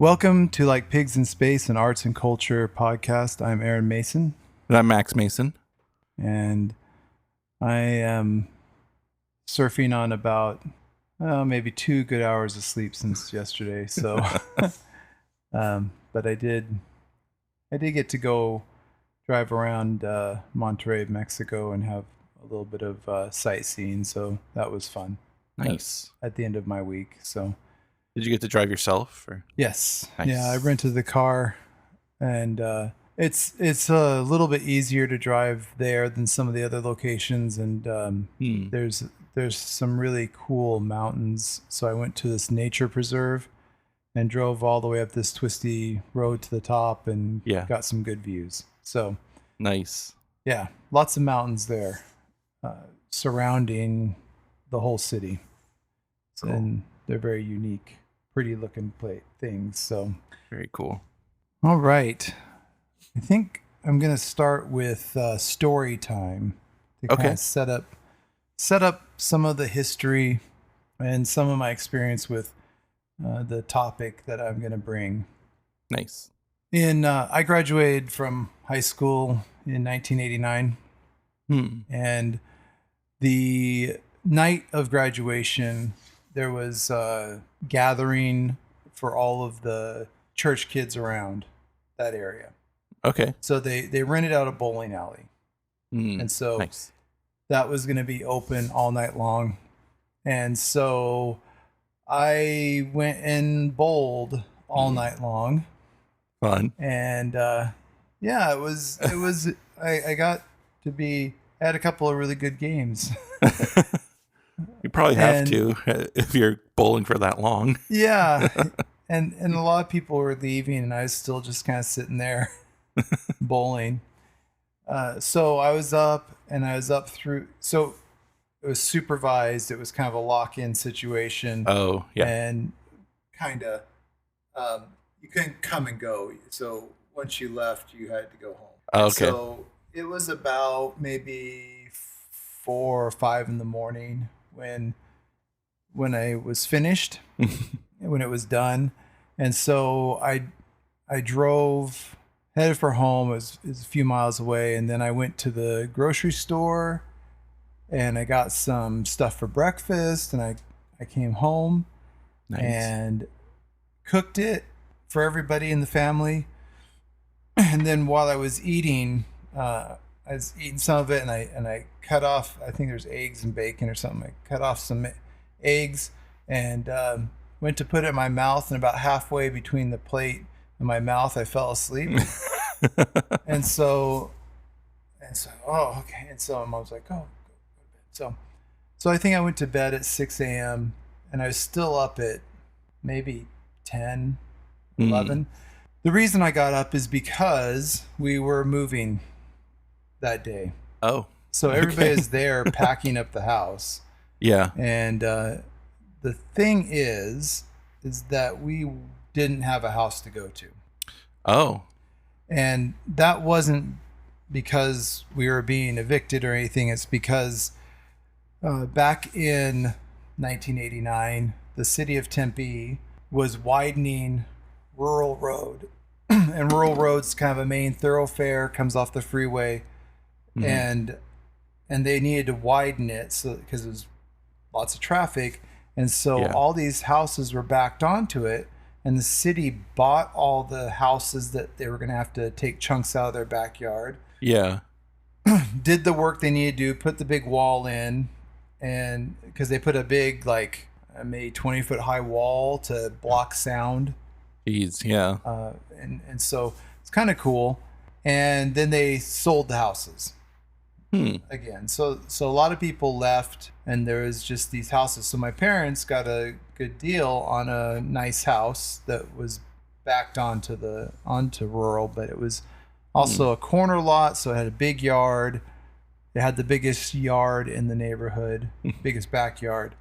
Welcome to Like Pigs in Space, an arts and culture podcast. I'm Aaron Mason. And I'm Max Mason. And I am surfing on about maybe 2 good hours of sleep since yesterday. So, but I did get to go drive around Monterrey, Mexico, and have a little bit of sightseeing. So that was fun. Nice. At the end of my week. So. Did you get to drive yourself? Or? Yes. Nice. Yeah, I rented the car, and it's a little bit easier to drive there than some of the other locations, and there's some really cool mountains. So I went to this nature preserve and drove all the way up this twisty road to the top, and got some good views. So nice. Yeah, lots of mountains there surrounding the whole city, cool. And they're very unique. Pretty looking things. So very cool. All right. I think I'm going to start with story time to kind of set up some of the history and some of my experience with the topic that I'm going to bring. Nice. I graduated from high school in 1989. And the night of graduation, there was a gathering for all of the church kids around that area. Okay. So they rented out a bowling alley. And so that was going to be open all night long. And so I went and bowled all night long. Fun. And it was I got to I had a couple of really good games. You probably have to if you're bowling for that long. Yeah. And a lot of people were leaving, and I was still just kind of sitting there bowling. So I was up through. So it was supervised. It was kind of a lock-in situation. Oh, yeah. And kind of you couldn't come and go. So once you left, you had to go home. Okay. So it was about maybe 4 or 5 in the morning when I was finished, when it was done. And so I drove, headed for home. It was a few miles away. And then I went to the grocery store and I got some stuff for breakfast, and I came home and cooked it for everybody in the family. And then while I was eating, some of it, and I cut off, I think there's eggs and bacon or something. I cut off some eggs and went to put it in my mouth, and about halfway between the plate and my mouth, I fell asleep. and so, oh, okay. And so Mom was like, oh, go to bed. So I think I went to bed at 6 a.m. and I was still up at maybe 10, 11. The reason I got up is because we were moving that day. Oh. So everybody is there packing up the house. Yeah. And the thing is that we didn't have a house to go to. Oh. And that wasn't because we were being evicted or anything. It's because back in 1989, the city of Tempe was widening Rural Road. And Rural Road's kind of a main thoroughfare, comes off the freeway. And they needed to widen it because there was lots of traffic. And so all these houses were backed onto it, and the city bought all the houses that they were going to have to take chunks out of their backyard. Yeah. Did the work they needed to do, put the big wall in, and because they put a big, maybe 20-foot high wall to block sound. Jeez, yeah. And so it's kind of cool. And then they sold the houses. Again. So a lot of people left, and there was just these houses. So my parents got a good deal on a nice house that was backed onto rural, but it was also a corner lot, so it had a big yard. It had the biggest yard in the neighborhood, biggest backyard.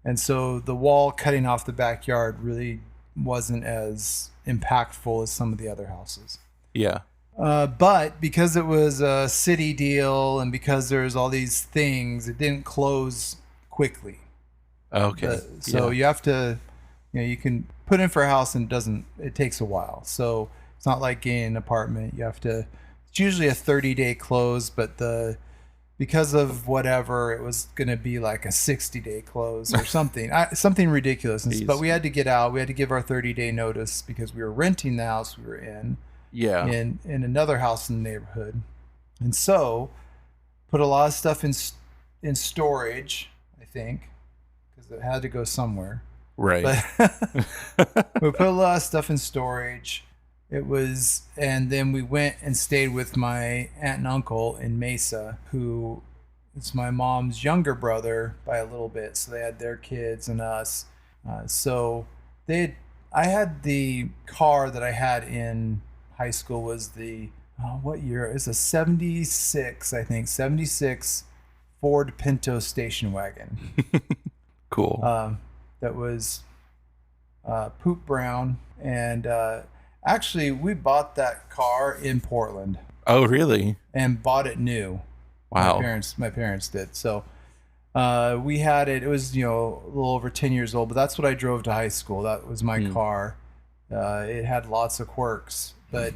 And so the wall cutting off the backyard really wasn't as impactful as some of the other houses. Yeah. But because it was a city deal and because there's all these things, it didn't close quickly. Okay. So you have to, you can put in for a house and it takes a while. So it's not like getting an apartment. It's usually a 30-day close, but because of whatever, it was going to be like a 60-day close or something, something ridiculous. But we had to get out. We had to give our 30-day notice because we were renting the house we were in. Yeah. In another house in the neighborhood. And so put a lot of stuff in storage, I think, because it had to go somewhere. Right. But we put a lot of stuff in storage. And then we went and stayed with my aunt and uncle in Mesa, who is my mom's younger brother by a little bit. So they had their kids and us. I had the car that I had in high school was what year? It's a 76, I think, 76 Ford Pinto station wagon. Cool. That was poop brown. And actually, we bought that car in Portland. Oh, really? And bought it new. Wow. My parents did. So we had it. It was, a little over 10 years old, but that's what I drove to high school. That was my car. It had lots of quirks, but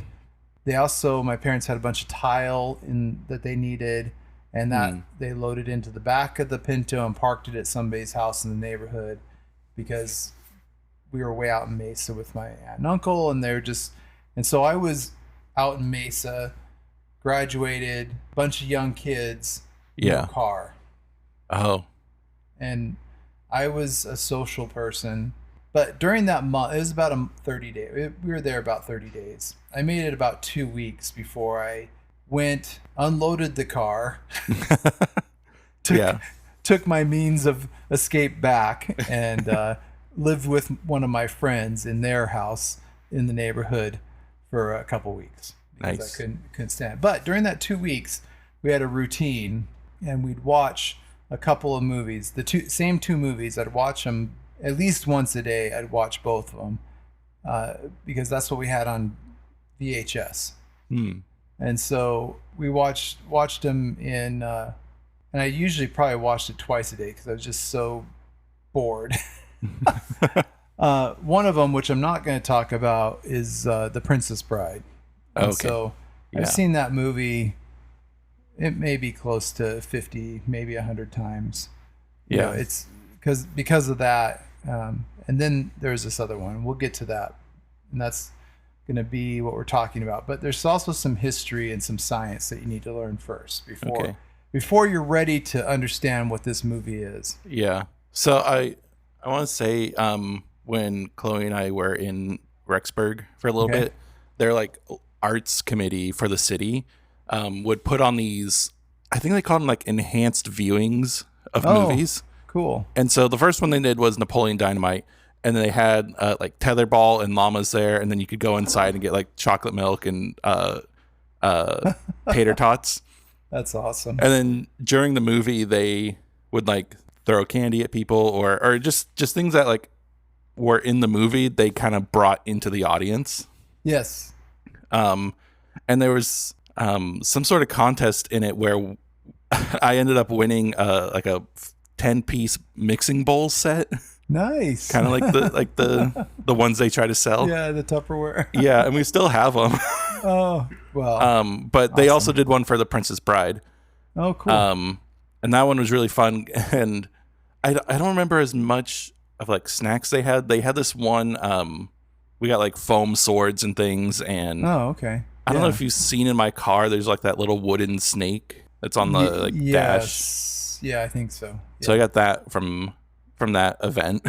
my parents had a bunch of tile that they needed, and that they loaded into the back of the Pinto and parked it at somebody's house in the neighborhood because we were way out in Mesa with my aunt and uncle, and so I was out in Mesa, graduated, bunch of young kids, no car. Oh. And I was a social person, but during that month, it was about 30 days. We were there about 30 days. I made it about 2 weeks before I went, unloaded the car, took my means of escape back, and lived with one of my friends in their house in the neighborhood for a couple weeks because nice. I couldn't stand it. But during that 2 weeks, we had a routine, and we'd watch a couple of movies. The same two movies, I'd watch them at least once a day. I'd watch both of them because that's what we had on VHS. And so we watched them and I usually probably watched it twice a day because I was just so bored. One of them, which I'm not going to talk about, is The Princess Bride. And so I've seen that movie, it may be close to 50, maybe 100 times. It's because of that. And then there's this other one. We'll get to that. And that's going to be what we're talking about. But there's also some history and some science that you need to learn first before you're ready to understand what this movie is. Yeah. So I want to say when Chloe and I were in Rexburg for a little bit, their like arts committee for the city would put on these, I think they called them like enhanced viewings of movies. Cool. And so the first one they did was Napoleon Dynamite. And then they had like tetherball and llamas there. And then you could go inside and get like chocolate milk and tater tots. That's awesome. And then during the movie, they would like throw candy at people or just things that like were in the movie. They kind of brought into the audience. Yes. And there was some sort of contest in it where I ended up winning like a 10-piece mixing bowl set. Nice. Kind of like the ones they try to sell. Yeah, the Tupperware. Yeah, and we still have them. Oh, well. But they also did one for The Princess Bride. Oh, cool. And that one was really fun. And I don't remember as much of like snacks they had. They had this one. We got like foam swords and things. And okay. I don't know if you've seen in my car. There's like that little wooden snake that's on the dash. Yeah, I think so. Yeah. So I got that from that event.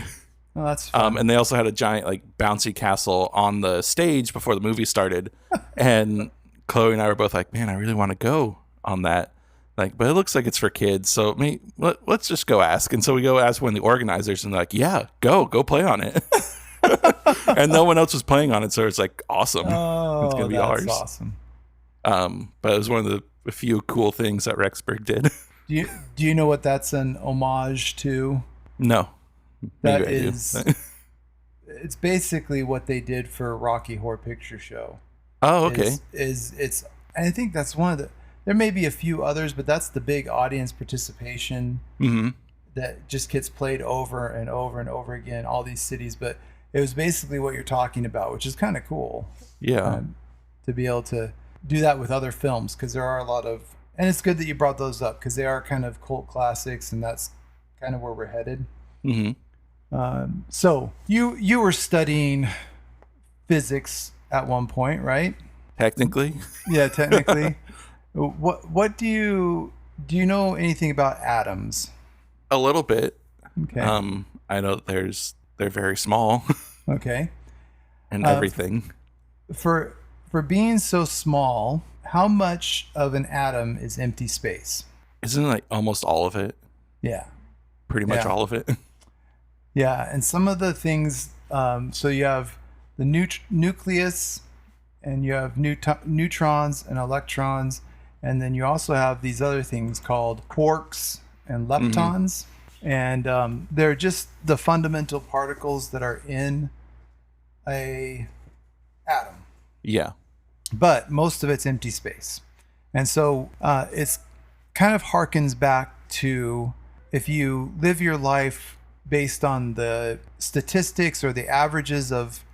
Oh, that's fun. And they also had a giant like bouncy castle on the stage before the movie started. And Chloe and I were both like, man, I really want to go on that. Like, but it looks like it's for kids. So let's just go ask. And so we go ask one of the organizers and they're like, yeah, go play on it. And no one else was playing on it. So it's like, awesome. Oh, it's going to be that's ours. Awesome. But it was one of the few cool things that Rexburg did. Do you know what that's an homage to? No. That is, it's basically what they did for Rocky Horror Picture Show. Oh, okay. It's I think that's one of the. There may be a few others, but that's the big audience participation that just gets played over and over and over again. All these cities, but it was basically what you're talking about, which is kind of cool. Yeah. To be able to do that with other films, because there are a lot of, and it's good that you brought those up because they are kind of cult classics, and that's kind of where we're headed. Mm-hmm. So you were studying physics at one point, right? Technically. Yeah, technically. What do you know anything about atoms? A little bit. Okay. I know they're very small Okay. and everything. For being so small, how much of an atom is empty space? Isn't it like almost all of it? Yeah. Pretty much Yeah. all of it. Yeah, and some of the things. So you have the nucleus, and you have neutrons and electrons, and then you also have these other things called quarks and leptons, and they're just the fundamental particles that are in a atom. Yeah. But most of it's empty space, and so it's kind of harkens back to if you live your life based on the statistics or the averages of,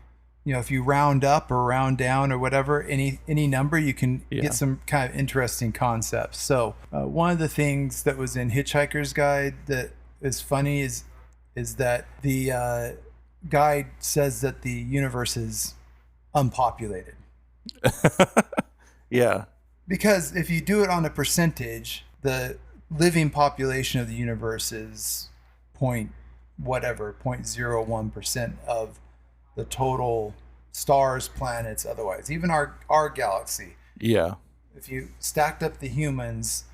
if you round up or round down or whatever, any number, you can get some kind of interesting concepts. So one of the things that was in Hitchhiker's Guide that is funny is that the guide says that the universe is unpopulated. Yeah. Because if you do it on a percentage, the living population of the universe is 0.01% of the total stars, planets, otherwise. Even our galaxy. Yeah. If you stacked up the humans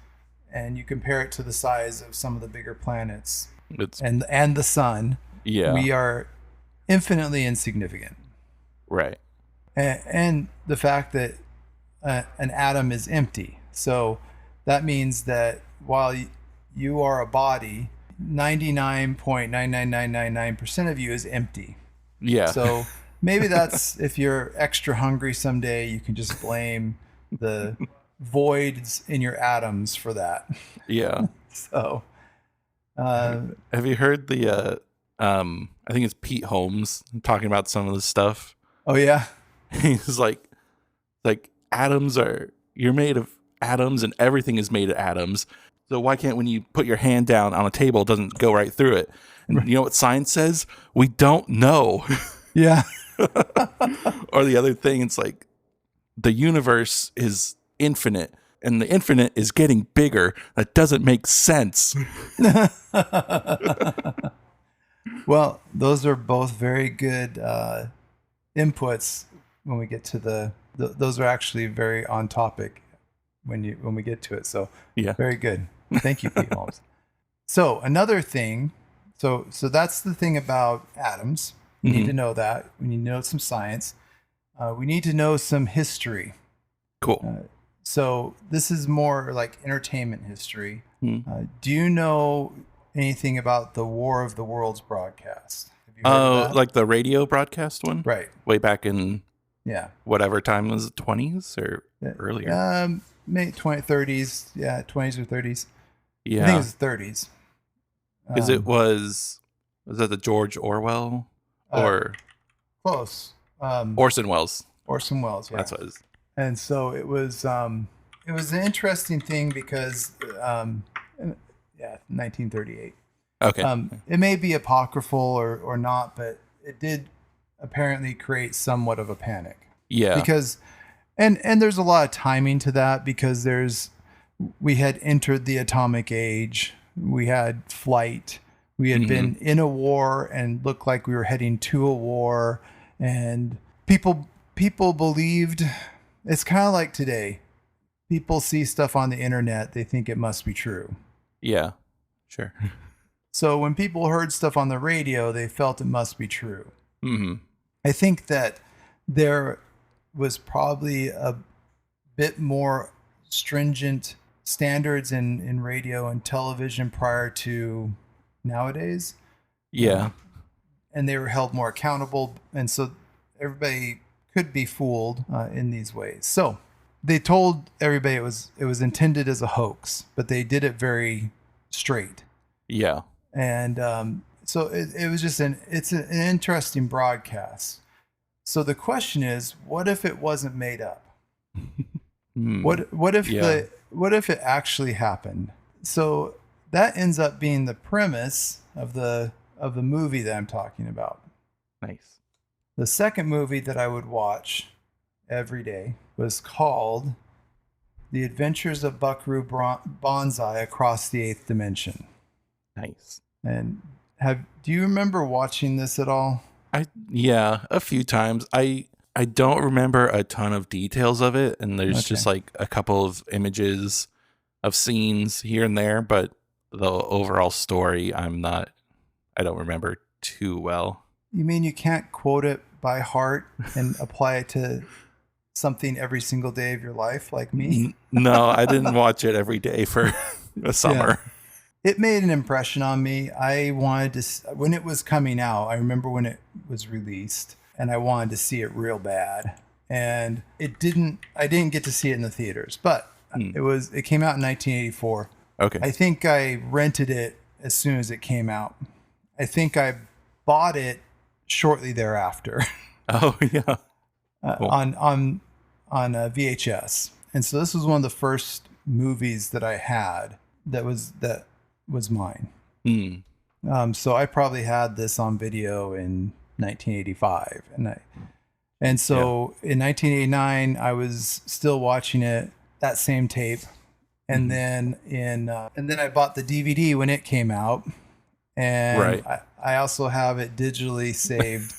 and you compare it to the size of some of the bigger planets and the sun, we are infinitely insignificant. Right. And the fact that an atom is empty. So that means that while you are a body, 99.99999% of you is empty. Yeah. So maybe that's, if you're extra hungry someday, you can just blame the voids in your atoms for that. Yeah. So have you heard the I think it's Pete Holmes talking about some of this stuff? Oh yeah. He's like you're made of atoms and everything is made of atoms. So why can't, when you put your hand down on a table, it doesn't go right through it? And you know what science says? We don't know. Yeah. Or the other thing, it's like the universe is infinite and the infinite is getting bigger. That doesn't make sense. Well, those are both very good inputs when we get to those are actually very on topic when we get to it. So yeah, very good. Thank you, Pete Holmes. So another thing, so that's the thing about atoms. We need to know that. We need to know some science. We need to know some history. Cool. So this is more like entertainment history. Do you know anything about the War of the Worlds broadcast? Have you heard of that? Like the radio broadcast one? Right. Way back in whatever time, was it 20s or earlier? Maybe 30s. Yeah, 20s or 30s. Yeah. I think it was 30s. Because was that the George Orwell or close? Orson Welles. Orson Welles, yeah. That's what it is. And so it was an interesting thing because 1938. Okay. It may be apocryphal or not, but it did apparently create somewhat of a panic. Yeah. Because and there's a lot of timing to that, because we had entered the atomic age, we had flight, we had been in a war and looked like we were heading to a war, and people believed, it's kind of like today. People see stuff on the internet, they think it must be true. Yeah. Sure. So when people heard stuff on the radio, they felt it must be true. I think that there was probably a bit more stringent standards in radio and television prior to nowadays. Yeah. And they were held more accountable. And so everybody could be fooled in these ways. So they told everybody it was intended as a hoax, but they did it very straight. Yeah. And So it was just it's an interesting broadcast. So the question is, what if it wasn't made up? What if Yeah. what if it actually happened? So that ends up being the premise of the movie that I'm talking about. Nice. The second movie that I would watch every day was called The Adventures of Buckaroo Banzai Across the Eighth Dimension. Nice. And do you remember watching this at all? Yeah, a few times. I don't remember a ton of details of it, and there's just like a couple of images of scenes here and there, but the overall story I don't remember too well. You mean you can't quote it by heart and apply it to something every single day of your life like me? No, I didn't watch it every day for a summer. Yeah. It made an impression on me. I wanted to, when it was coming out, I remember when it was released, and I wanted to see it real bad. And I didn't get to see it in the theaters, but it came out in 1984. Okay. I think I rented it as soon as it came out. I think I bought it shortly thereafter. Oh yeah. Cool. on VHS. And so this was one of the first movies that I had that was mine. So I probably had this on video in 1985, and so in 1989 I was still watching it, that same tape, and then and then I bought the DVD when it came out, and I also have it digitally saved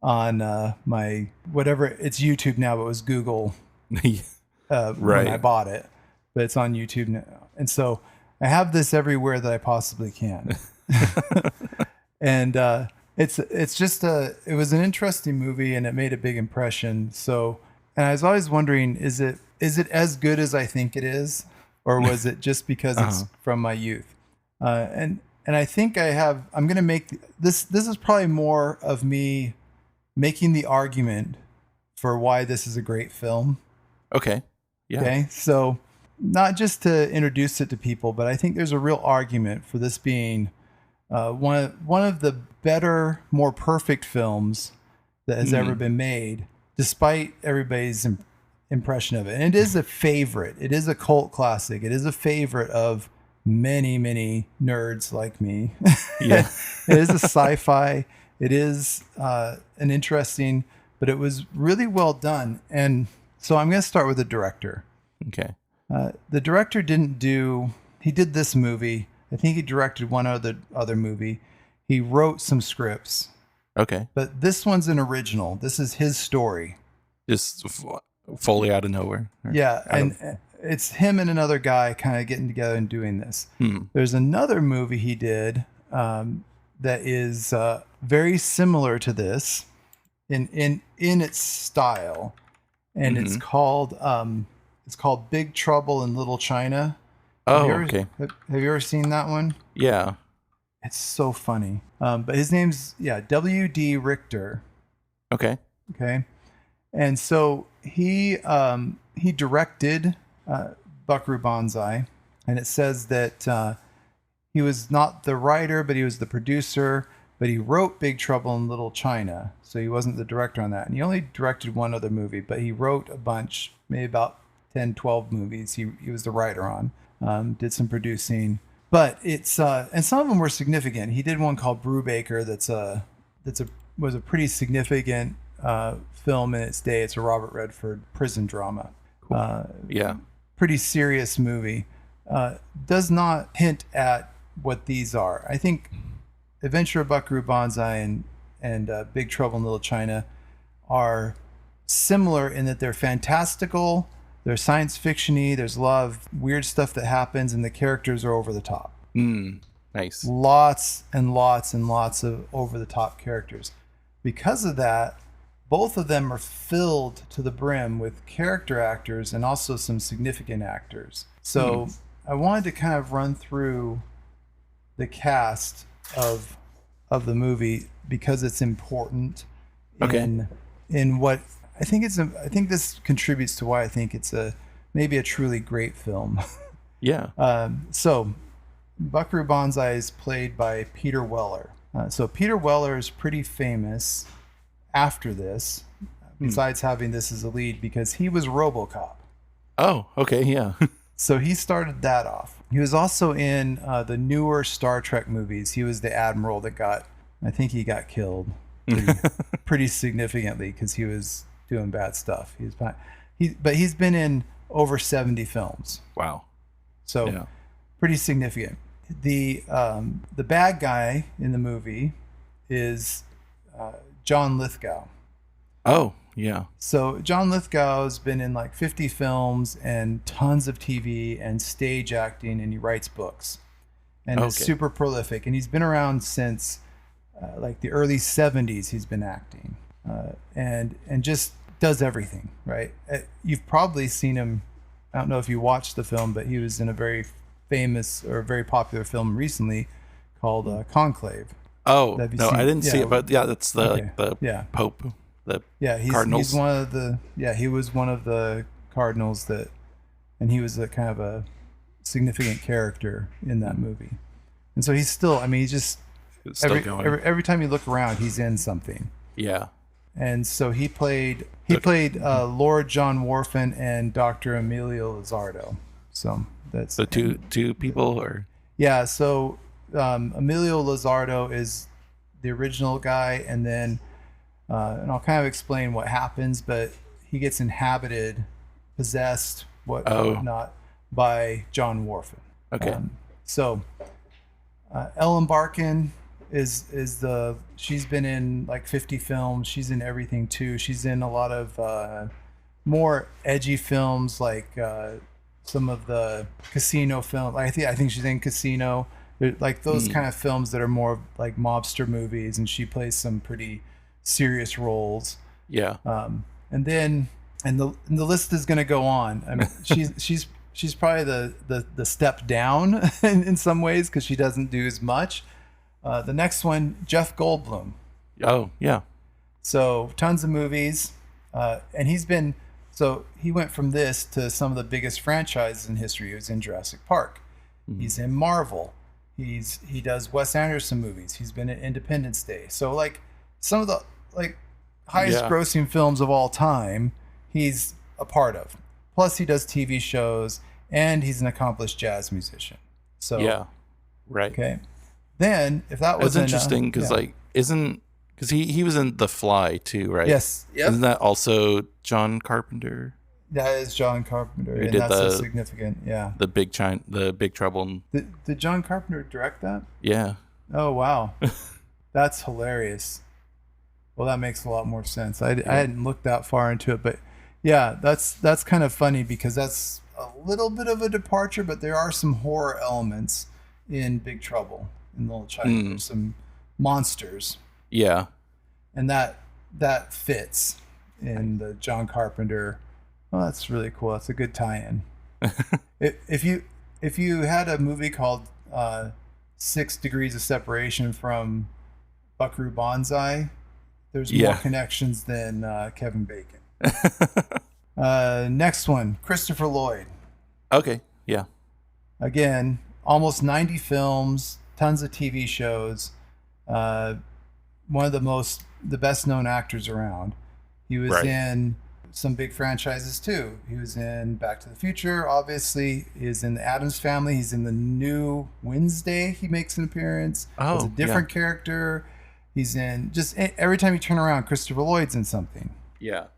on my whatever, it's YouTube now, but it was Google when I bought it, but it's on YouTube now, and so I have this everywhere that I possibly can. And it's just it was an interesting movie, and it made a big impression. So, and I was always wondering, is it as good as I think it is, or was it just because it's from my youth? And I think I'm going to make this is probably more of me making the argument for why this is a great film. Okay. Yeah. Okay. So, not just to introduce it to people, but I think there's a real argument for this being one of the better, more perfect films that has ever been made, despite everybody's impression of it. And it is a favorite. It is a cult classic. It is a favorite of many, many nerds like me. Yeah. It is a sci-fi. It is an interesting, but it was really well done. And so I'm going to start with the director. Okay. The director he did this movie. I think he directed one other movie. He wrote some scripts. Okay. But this one's an original. This is his story. Just fully out of nowhere. Yeah. And it's him and another guy kind of getting together and doing this. There's another movie he did that is very similar to this in its style. And it's called Big Trouble in Little China. Okay. Have you ever seen that one? Yeah. It's so funny. But his name's W.D. Richter. Okay. Okay. And so he directed Buckaroo Banzai, and it says that he was not the writer, but he was the producer. But he wrote Big Trouble in Little China, so he wasn't the director on that. And he only directed one other movie, but he wrote a bunch, maybe about 10, 12 movies he was the writer on. Did some producing, but it's and some of them were significant. He did one called Brubaker was a pretty significant film in its day. It's a Robert Redford prison drama. Cool. Pretty serious movie. Does not hint at what these are. I think Adventure of Buckaroo Banzai and Big Trouble in Little China are similar in that they're fantastical, they're science fiction-y, there's a lot of weird stuff that happens, and the characters are over the top. Nice. Lots and lots and lots of over-the-top characters. Because of that, both of them are filled to the brim with character actors and also some significant actors. So I wanted to kind of run through the cast of the movie because it's important in what I think I think this contributes to why I think it's maybe a truly great film. Yeah. So Buckaroo Banzai is played by Peter Weller. So Peter Weller is pretty famous after this, besides having this as a lead, because he was RoboCop. Oh, okay, yeah. So he started that off. He was also in the newer Star Trek movies. He was the admiral that I think he got killed pretty significantly because he was doing bad stuff. But he's been in over 70 films. Wow. So Yeah. pretty significant. The bad guy in the movie is John Lithgow. Oh, yeah. So John Lithgow's been in like 50 films and tons of TV and stage acting, and he writes books, and is super prolific. And he's been around since like the early 70s. He's been acting, and just does everything, right? You've probably seen him. I don't know if you watched the film, but he was in a very famous or very popular film recently called Conclave. Oh, no, I didn't see it, but yeah, that's the Pope. He's one of the he was one of the cardinals and he was a kind of a significant character in that movie. And so he's still, he's just going. Every time you look around, he's in something. Yeah. And so he played Lord John Wharfen and Dr. Emilio Lizardo. So that's two people, or so Emilio Lizardo is the original guy, and then and I'll kind of explain what happens, but he gets possessed, whatnot, by John Wharfen. Okay. So Ellen Barkin she's been in like 50 films. She's in everything too. She's in a lot of more edgy films, like some of the Casino films. I think she's in Casino. Like those kind of films that are more like mobster movies, and she plays some pretty serious roles. Yeah. And the list is going to go on. She's probably the step down in some ways because she doesn't do as much. The next one, Jeff Goldblum. Oh, yeah. So tons of movies, and he went from this to some of the biggest franchises in history. He was in Jurassic Park. Mm-hmm. He's in Marvel. He does Wes Anderson movies. He's been in Independence Day. So like some of the highest grossing films of all time, he's a part of. Plus he does TV shows, and he's an accomplished jazz musician. So yeah, right. Okay. Then if that was interesting because because he was in The Fly too, right? Yes. Yep. Isn't that also John Carpenter? That is John Carpenter, and that's so significant. Yeah. The Big Trouble. Did John Carpenter direct that? Yeah. Oh wow, that's hilarious. Well, that makes a lot more sense. I hadn't looked that far into it, but yeah, that's kind of funny because that's a little bit of a departure, but there are some horror elements in Big Trouble in Little China. There's some monsters. Yeah. And that fits in the John Carpenter. Oh, that's really cool. That's a good tie-in. If you had a movie called 6 Degrees of Separation from Buckaroo Banzai, there's more connections than Kevin Bacon. Next one, Christopher Lloyd. Okay, yeah. Again, almost 90 films, tons of TV shows. One of the best known actors around. He was in some big franchises too. He was in Back to the Future, obviously. He's in the Addams Family. He's in the new Wednesday. He makes an appearance. He's a different character. He's in just every time you turn around, Christopher Lloyd's in something. Yeah.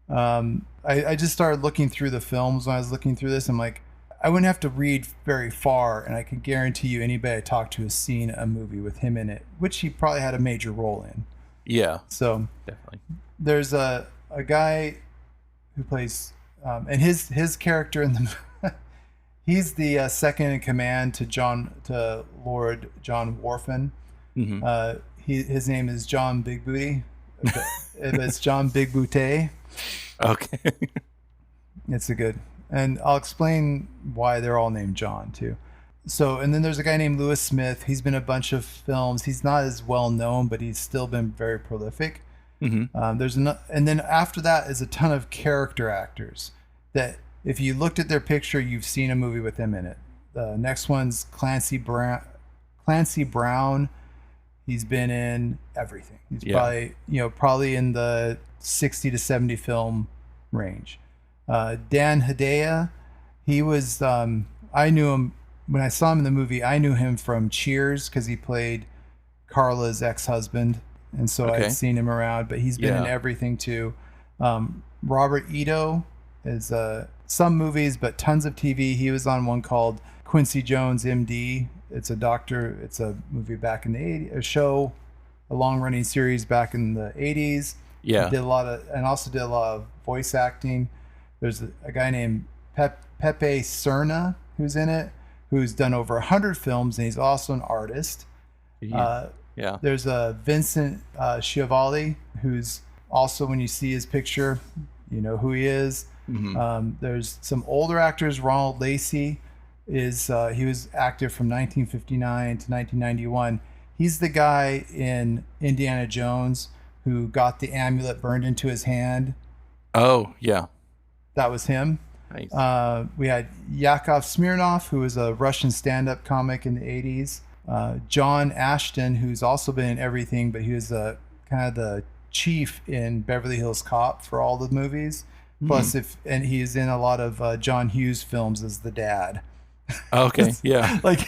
I just started looking through the films when I was looking through this. I'm like, I wouldn't have to read very far, and I can guarantee you anybody I talked to has seen a movie with him in it, which he probably had a major role in. Yeah. So definitely. There's a guy who plays, and his character in the he's the second in command to Lord John Wharfen. Mm-hmm. His name is John Big Booty. It's John Big Booty. Okay. It's a good, and I'll explain why they're all named John too. So, and then there's a guy named Lewis Smith. He's been in a bunch of films. He's not as well known, but he's still been very prolific. Mm-hmm. And then after that is a ton of character actors that if you looked at their picture, you've seen a movie with them in it. The next one's Clancy Brown. He's been in everything. He's Yeah. probably in the 60 to 70 film range. Dan Hedaya, he was, I knew him when I saw him in the movie. I knew him from Cheers because he played Carla's ex-husband, and so I'd Okay. seen him around. But he's been in Yeah. everything too. Robert Ito is some movies, but tons of TV. He was on one called Quincy Jones, MD. It's a doctor. It's a movie back in the 80s, a show, a long-running series back in the 80s. Yeah. He did also did a lot of voice acting. There's a guy named Pepe Serna who's in it, who's done over 100 films, and he's also an artist. Yeah. There's a Vincent Schiavelli, who's also, when you see his picture, you know who he is. There's some older actors. Ronald Lacey he was active from 1959 to 1991. He's the guy in Indiana Jones who got the amulet burned into his hand. Oh, yeah. That was him. Nice. We had Yakov Smirnoff, who was a Russian stand-up comic in the 80s. John Ashton, who's also been in everything, but he was kind of the chief in Beverly Hills Cop for all the movies. Plus, and he's in a lot of John Hughes films as the dad. Okay. Yeah. Like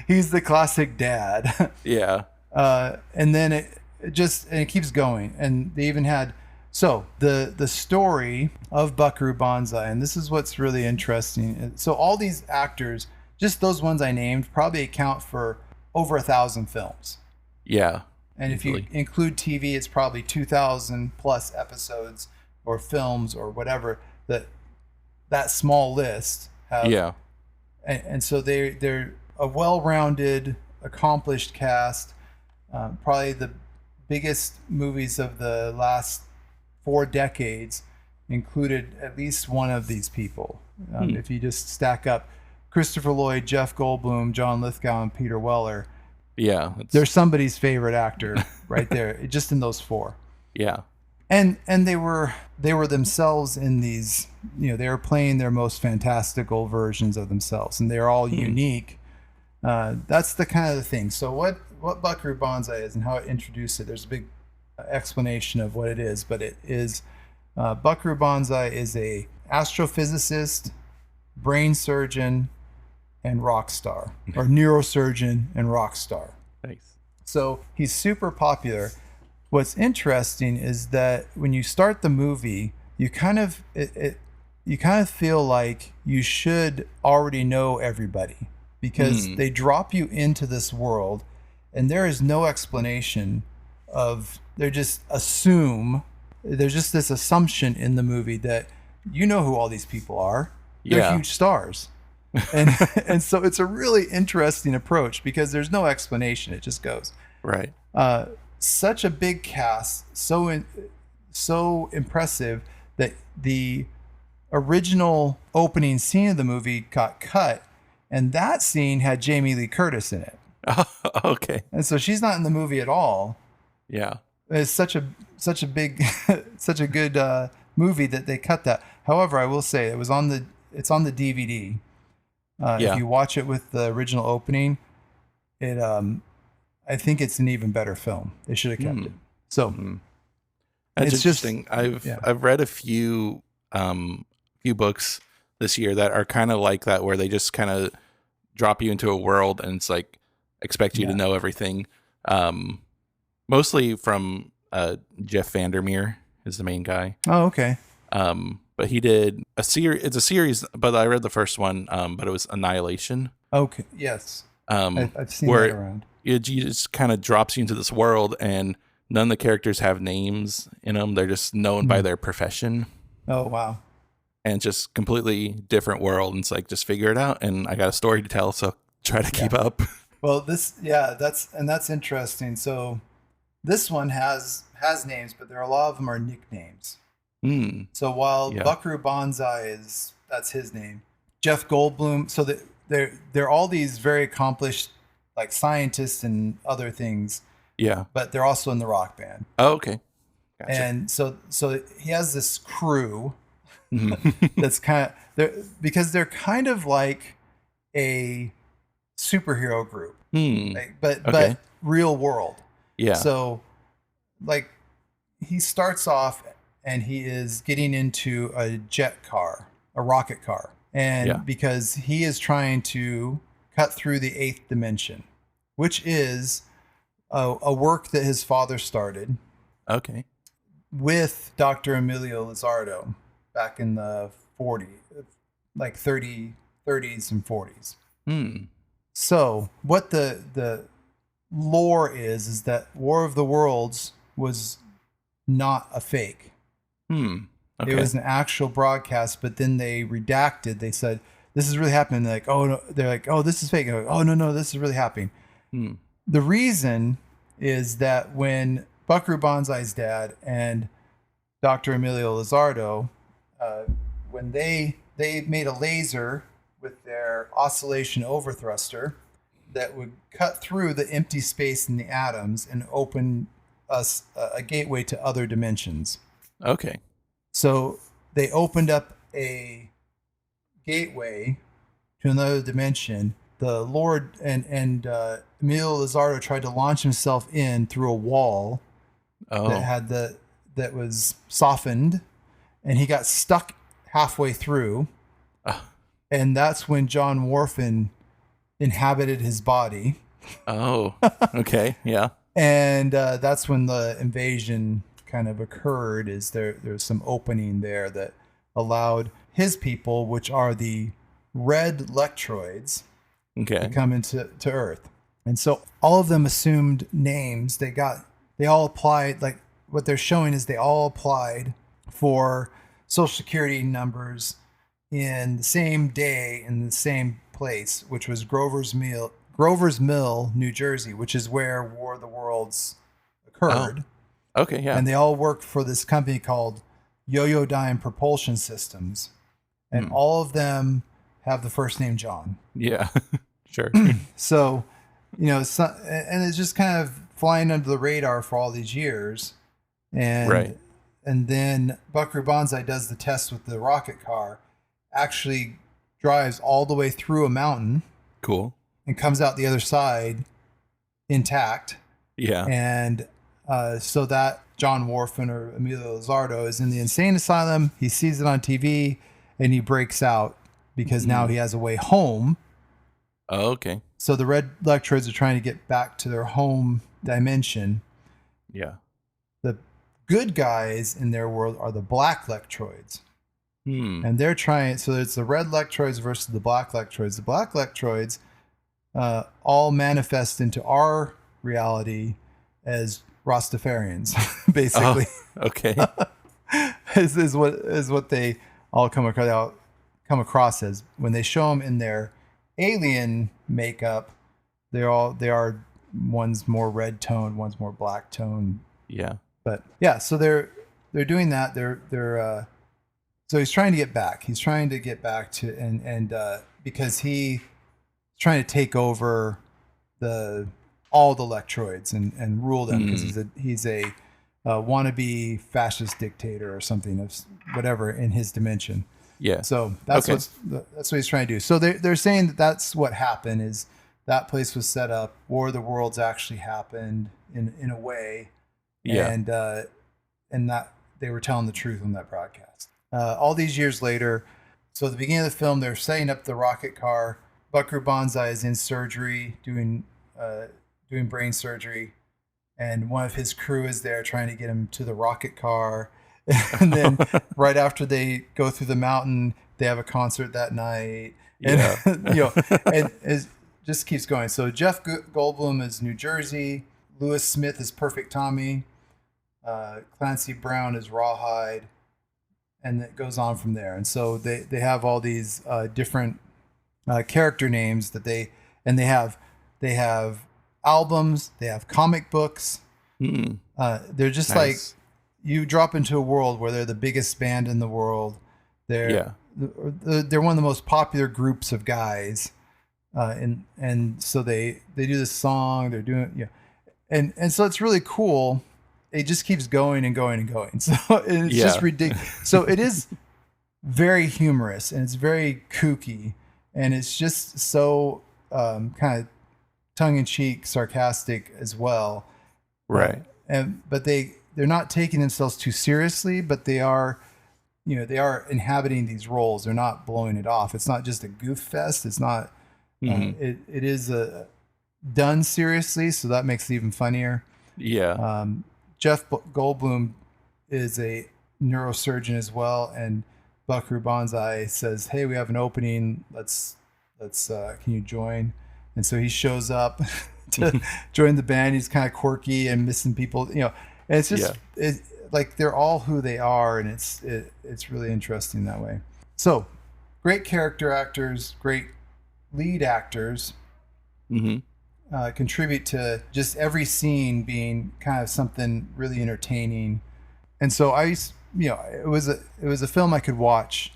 he's the classic dad. Yeah. And then it keeps going, and they even had the story of Buckaroo Banzai, and this is what's really interesting. So all these actors, just those ones I named, probably account for over 1,000 films. Yeah. And if you include TV, it's probably 2,000 plus episodes or films or whatever that small list have. Yeah. And so they're a well-rounded, accomplished cast. Probably the biggest movies of the last 4 decades included at least one of these people. If you just stack up Christopher Lloyd, Jeff Goldblum, John Lithgow, and Peter Weller, Yeah. they're somebody's favorite actor right there, just in those 4. Yeah. And they were themselves in these, they were playing their most fantastical versions of themselves, and they're all unique. That's the kind of the thing. So what Buckaroo Banzai is and how it introduced it, there's a big explanation of what it is, but it is Buckaroo Banzai is a astrophysicist, brain surgeon, and rock star, or neurosurgeon and rock star. Nice. So he's super popular. What's interesting is that when you start the movie, you kind of feel like you should already know everybody, because they drop you into this world, and there is no explanation they just assume, there's just this assumption in the movie that you know who all these people are. They're huge stars. and so it's a really interesting approach because there's no explanation. It just goes. Right. Such a big cast, so impressive that the original opening scene of the movie got cut, and that scene had Jamie Lee Curtis in it. Okay. And so she's not in the movie at all. Yeah. It's such a big, such a good movie that they cut that. However, I will say it's on the DVD. If you watch it with the original opening, I think it's an even better film. They should have kept it. So that's it's interesting. I've read a few books this year that are kind of like that, where they just kind of drop you into a world and it's like expect you to know everything. Mostly from Jeff Vandermeer is the main guy. Oh, okay. But he did a series. It's a series, but I read the first one. But it was Annihilation. Okay. Yes. I've seen that around. It just kind of drops you into this world, and none of the characters have names in them. They're just known by their profession. Oh, wow. And just completely different world. And it's like, just figure it out. And I got a story to tell, so try to keep up. Well, that's interesting. So this one has names, but a lot of them are nicknames. So while Buckaroo Banzai that's his name, Jeff Goldblum. So they're all these very accomplished, like, scientists and other things. Yeah. But they're also in the rock band. Oh, okay. Gotcha. And so he has this crew that's because they're kind of like a superhero group, but real world. Yeah. So, like, he starts off and he is getting into a jet car, a rocket car. And Yeah. because he is trying to cut through the eighth dimension, which is a work that his father started Okay. with Dr. Emilio Lizardo back in the 40s, like 30s and 40s. Hmm. So what the lore is that War of the Worlds was not a fake. Hmm. Okay. It was an actual broadcast, but then they redacted. They said this is really happening. They're like, oh no, they're like, oh, this is fake. Like, oh no, this is really happening. Hmm. The reason is that when Buckaroo Banzai's dad and Dr. Emilio Lizardo, when they made a laser with their oscillation overthruster that would cut through the empty space in the atoms and open us a gateway to other dimensions. Okay. So they opened up a gateway to another dimension. The Lord and Emilio Lizardo tried to launch himself in through a wall Oh. that was softened, and he got stuck halfway through. And that's when John Warfin inhabited his body. Oh. Okay. Yeah. And that's when the invasion kind of occurred. Is there's some opening there that allowed his people, which are the red Lectroids, Okay. to come into Earth. And so all of them assumed names. They all applied, like what they're showing is they all applied for Social Security numbers in the same day in the same place, which was Grover's Mill, New Jersey, which is where War of the Worlds occurred. Oh. Okay. Yeah. And they all worked for this company called Yoyodyne Propulsion Systems. And all of them have the first name John. Yeah. Sure. So, and it's just kind of flying under the radar for all these years. And Right. And then Buckaroo Banzai does the test with the rocket car, actually drives all the way through a mountain Cool. and comes out the other side intact. Yeah. And so that John Warfin or Emilio Lizardo is in the insane asylum. He sees it on TV and he breaks out because now he has a way home. Oh, okay. So the red Electrodes are trying to get back to their home dimension. Yeah. The good guys in their world are the black Electroids. Hmm. And they're trying, so it's the red Electroids versus the black Electroids. The black Electroids all manifest into our reality as Rastafarians, basically. Oh, okay. is what they all come across as. When they show them in their alien makeup, they are one's more red tone, one's more black tone. Yeah. But yeah, so they're doing that. So he's trying to get back. He's trying to get back to and because he's trying to take over all the Electroids and rule them because he's a wannabe fascist dictator or something of whatever in his dimension. Yeah. So that's Okay. what he's trying to do. So they're saying that that's what happened is that place was set up. War of the Worlds actually happened in a way. Yeah. And that they were telling the truth on that broadcast. All these years later, so at the beginning of the film, they're setting up the rocket car. Buckaroo Banzai is in surgery, doing brain surgery, and one of his crew is there trying to get him to the rocket car. And then right after they go through the mountain, they have a concert that night. And, Yeah. and it just keeps going. So Jeff Goldblum is New Jersey. Lewis Smith is Perfect Tommy. Clancy Brown is Rawhide. And it goes on from there. And so they have all these different character names that they have albums, they have comic books. They're just Nice. like, you drop into a world where they're the biggest band in the world. They're one of the most popular groups of guys. And so they do this song, they're doing, and so it's really cool. It just keeps going and going and going. So it's just ridiculous. So it is very humorous and it's very kooky and it's just so kind of tongue in cheek, sarcastic as well. Right. But they're not taking themselves too seriously, but they are, they are inhabiting these roles. They're not blowing it off. It's not just a goof fest. It's not. It is done seriously, so that makes it even funnier. Yeah. Jeff Goldblum is a neurosurgeon as well, and Buckaroo Banzai says, "Hey, we have an opening. Let's can you join?" And so he shows up to join the band. He's kind of quirky and missing people, And it's just like they're all who they are, and it's really interesting that way. So, great character actors, great lead actors. Contribute to just every scene being kind of something really entertaining. And so it was a film I could watch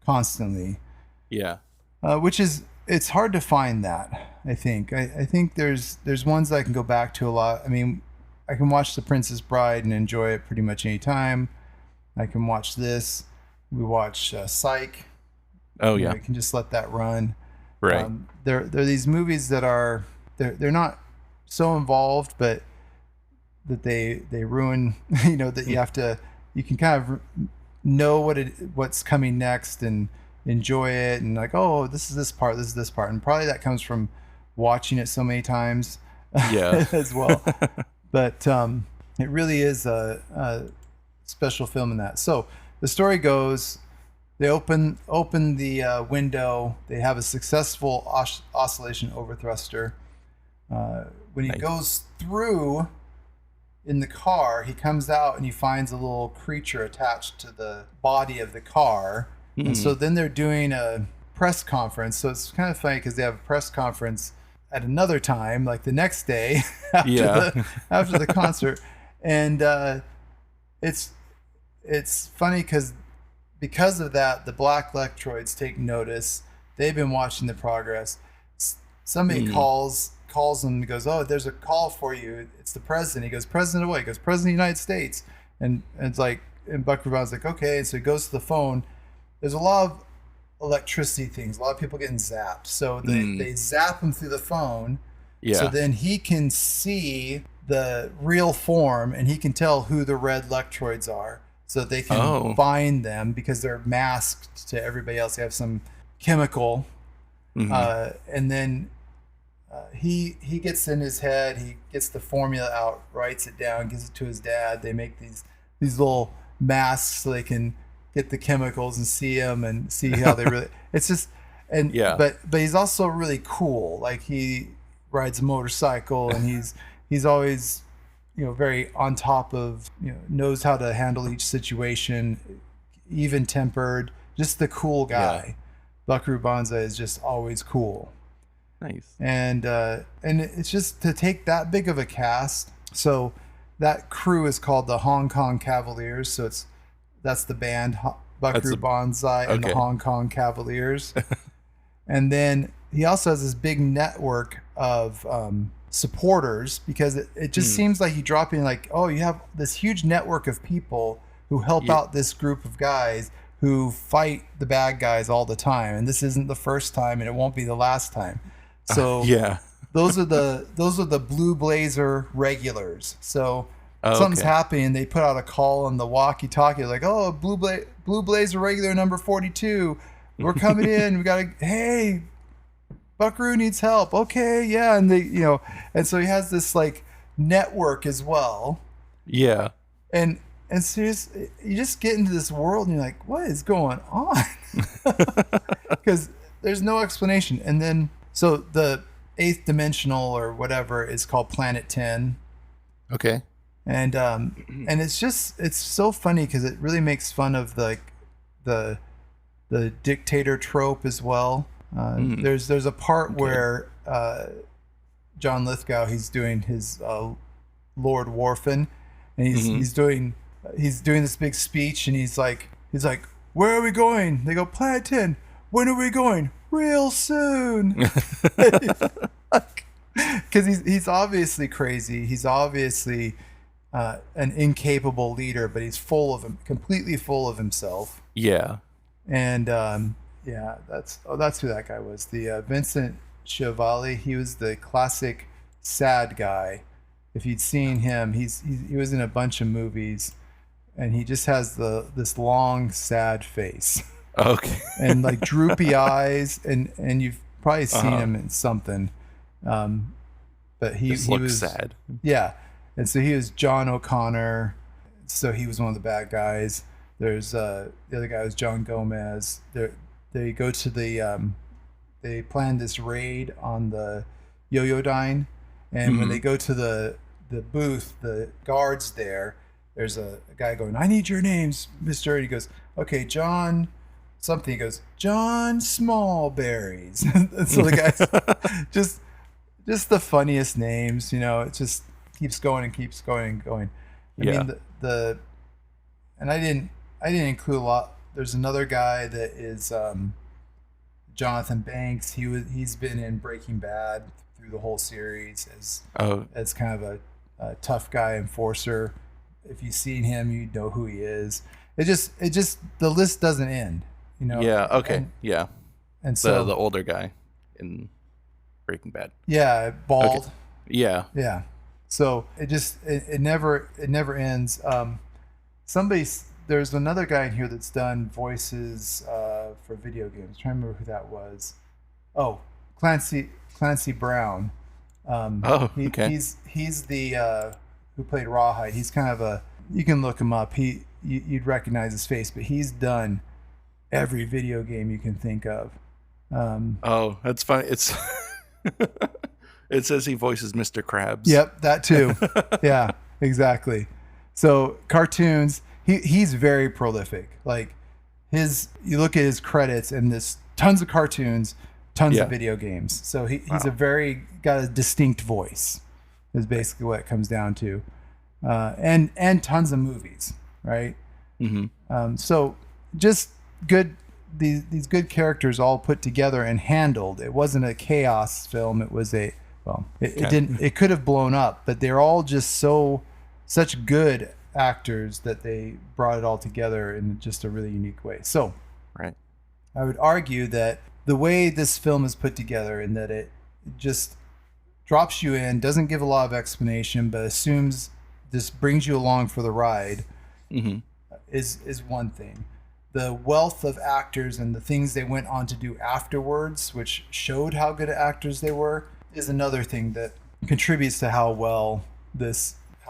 constantly. Yeah. It's hard to find that. I think there's ones that I can go back to a lot. I mean, I can watch The Princess Bride and enjoy it pretty much any time. I can watch this. We watch Psych. Oh yeah. You can just let that run. Right. There are these movies that are they're not so involved, but that they ruin. That you can kind of know what's coming next and enjoy it, and like, oh, this is this part, and probably that comes from watching it so many times. Yeah. As well. But it really is a special film in that. So the story goes. They open the window. They have a successful oscillation overthruster. When he goes through in the car, he comes out and he finds a little creature attached to the body of the car. And so then they're doing a press conference. So it's kind of funny because they have a press conference at another time, like the next day after the concert. And it's funny because of that, the black Lectroids take notice. They've been watching the progress. Somebody calls him and goes, "Oh, there's a call for you. It's the president." He goes, "President of what?" He goes, "President of the United States." And it's like, and Buckaroo Banzai's like, "Okay." And so he goes to the phone. There's a lot of electricity things. A lot of people getting zapped. So they zap him through the phone. Yeah. So then he can see the real form and he can tell who the red Lectroids are. So they can find them because they're masked to everybody else. They have some chemical. And then he gets in his head. He gets the formula out, writes it down, gives it to his dad. They make these little masks so they can get the chemicals and see them and see how they really. It's just but he's also really cool. Like he rides a motorcycle and he's always very on top of, knows how to handle each situation, even tempered, just the cool guy. Yeah. Buckaroo Banzai is just always cool. Nice. And it's just to take that big of a cast. So that crew is called the Hong Kong Cavaliers. So that's the band Buckaroo Banzai and the Hong Kong Cavaliers. And then he also has this big network of supporters, because it just seems like you drop in like, oh, you have this huge network of people who help out this group of guys who fight the bad guys all the time, and this isn't the first time and it won't be the last time. So those are the Blue Blazer regulars. So something's happening, they put out a call on the walkie-talkie like, oh, Blue Blazer regular number 42, we're coming in, we gotta, hey, Buckaroo needs help. Okay, yeah, and and so he has this like network as well. Yeah. And so you just get into this world and you're like, what is going on? Because there's no explanation. And then so the 8th dimensional or whatever is called Planet 10. Okay. And it's so funny because it really makes fun of the dictator trope as well. There's a part where John Lithgow, he's doing his Lord Warfin, and he's doing this big speech, and he's like, where are we going? They go, Planet 10. When are we going? Real soon. Because he's obviously crazy. He's obviously an incapable leader, but he's completely full of himself. Yeah. And that's who that guy was. The Vincent Schiavelli. He was the classic sad guy if you'd seen him, he was in a bunch of movies, and he just has this long, sad face Okay. and like droopy eyes, and you've probably seen Uh-huh. him in something. But Just he looks was sad. yeah, and so he was John O'Connor. So he was one of the bad guys. There's the other guy was John Gomez. They go to they plan this raid on the Yo-Yo-Dine, and when Mhm. they go to the booth, the guards there's a guy going, "I need your names, Mister." And he goes, "Okay, John something." He goes, "John Smallberries." And so the guys just the funniest names, it just keeps going and keeps going and going. I Yeah. mean the and I didn't include a lot. There's another guy that is Jonathan Banks. He's been in Breaking Bad through the whole series Oh, as kind of a tough guy enforcer. If you've seen him, you know who he is. It just the list doesn't end, yeah. Okay. and Yeah. and The so older guy in Breaking Bad. yeah, Okay. bald. Yeah. Yeah. So it never ends. There's another guy in here that's done voices for video games. I'm trying to remember who that was. Oh, Clancy Brown. Oh, okay. He's the who played Rawhide. He's kind of you can look him up. You'd recognize his face, but he's done every video game you can think of. Oh, that's funny. It's it says he voices Mr. Krabs. Yep, that too. Yeah, exactly. So cartoons, he's very prolific. Like you look at his credits and there's tons of cartoons, tons Yeah. of video games. So he's Wow. got a distinct voice. Is basically what it comes down to, and tons of movies, right? Mm-hmm. So just good these good characters all put together and handled. It wasn't a chaos film. It was it Okay. didn't it could have blown up, but they're all just such good actors that they brought it all together in just a really unique way. So Right. I would argue that the way this film is put together, and that it just drops you in, doesn't give a lot of explanation, but assumes this brings you along for the ride, Mm-hmm. is one thing. The wealth of actors and the things they went on to do afterwards, which showed how good actors they were, is another thing that contributes to how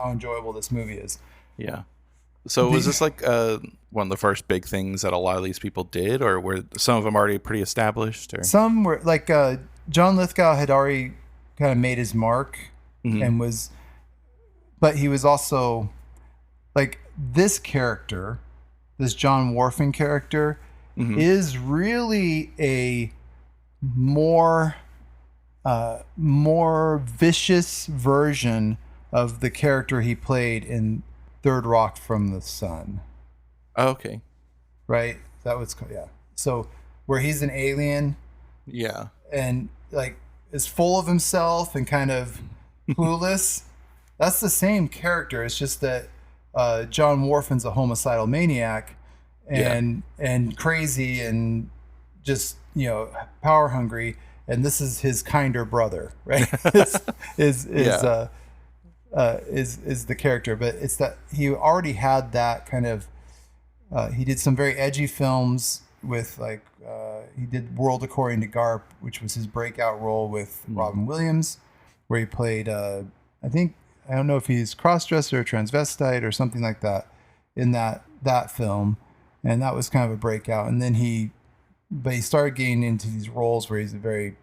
enjoyable this movie is. Yeah. So was this like one of the first big things that a lot of these people did, or were some of them already pretty established? Or Some were like John Lithgow had already kind of made his mark, Mhm. and but he was also like this character, this John Warfin character, Mhm. is really a more more vicious version of the character he played in Third Rock from the Sun, Oh, okay. right? That was yeah. So where he's an alien Yeah. and like is full of himself and kind of clueless. That's the same character. It's just that John Warfin's a homicidal maniac and crazy and just power hungry, and this is his kinder brother, right? is Yeah. is the character, but it's that he already had that kind of. He did some very edgy films with he did World According to Garp, which was his breakout role with Robin Williams, where he played I don't know if he's crossdresser or transvestite or something like that in that film, and that was kind of a breakout. And then he started getting into these roles where he's a very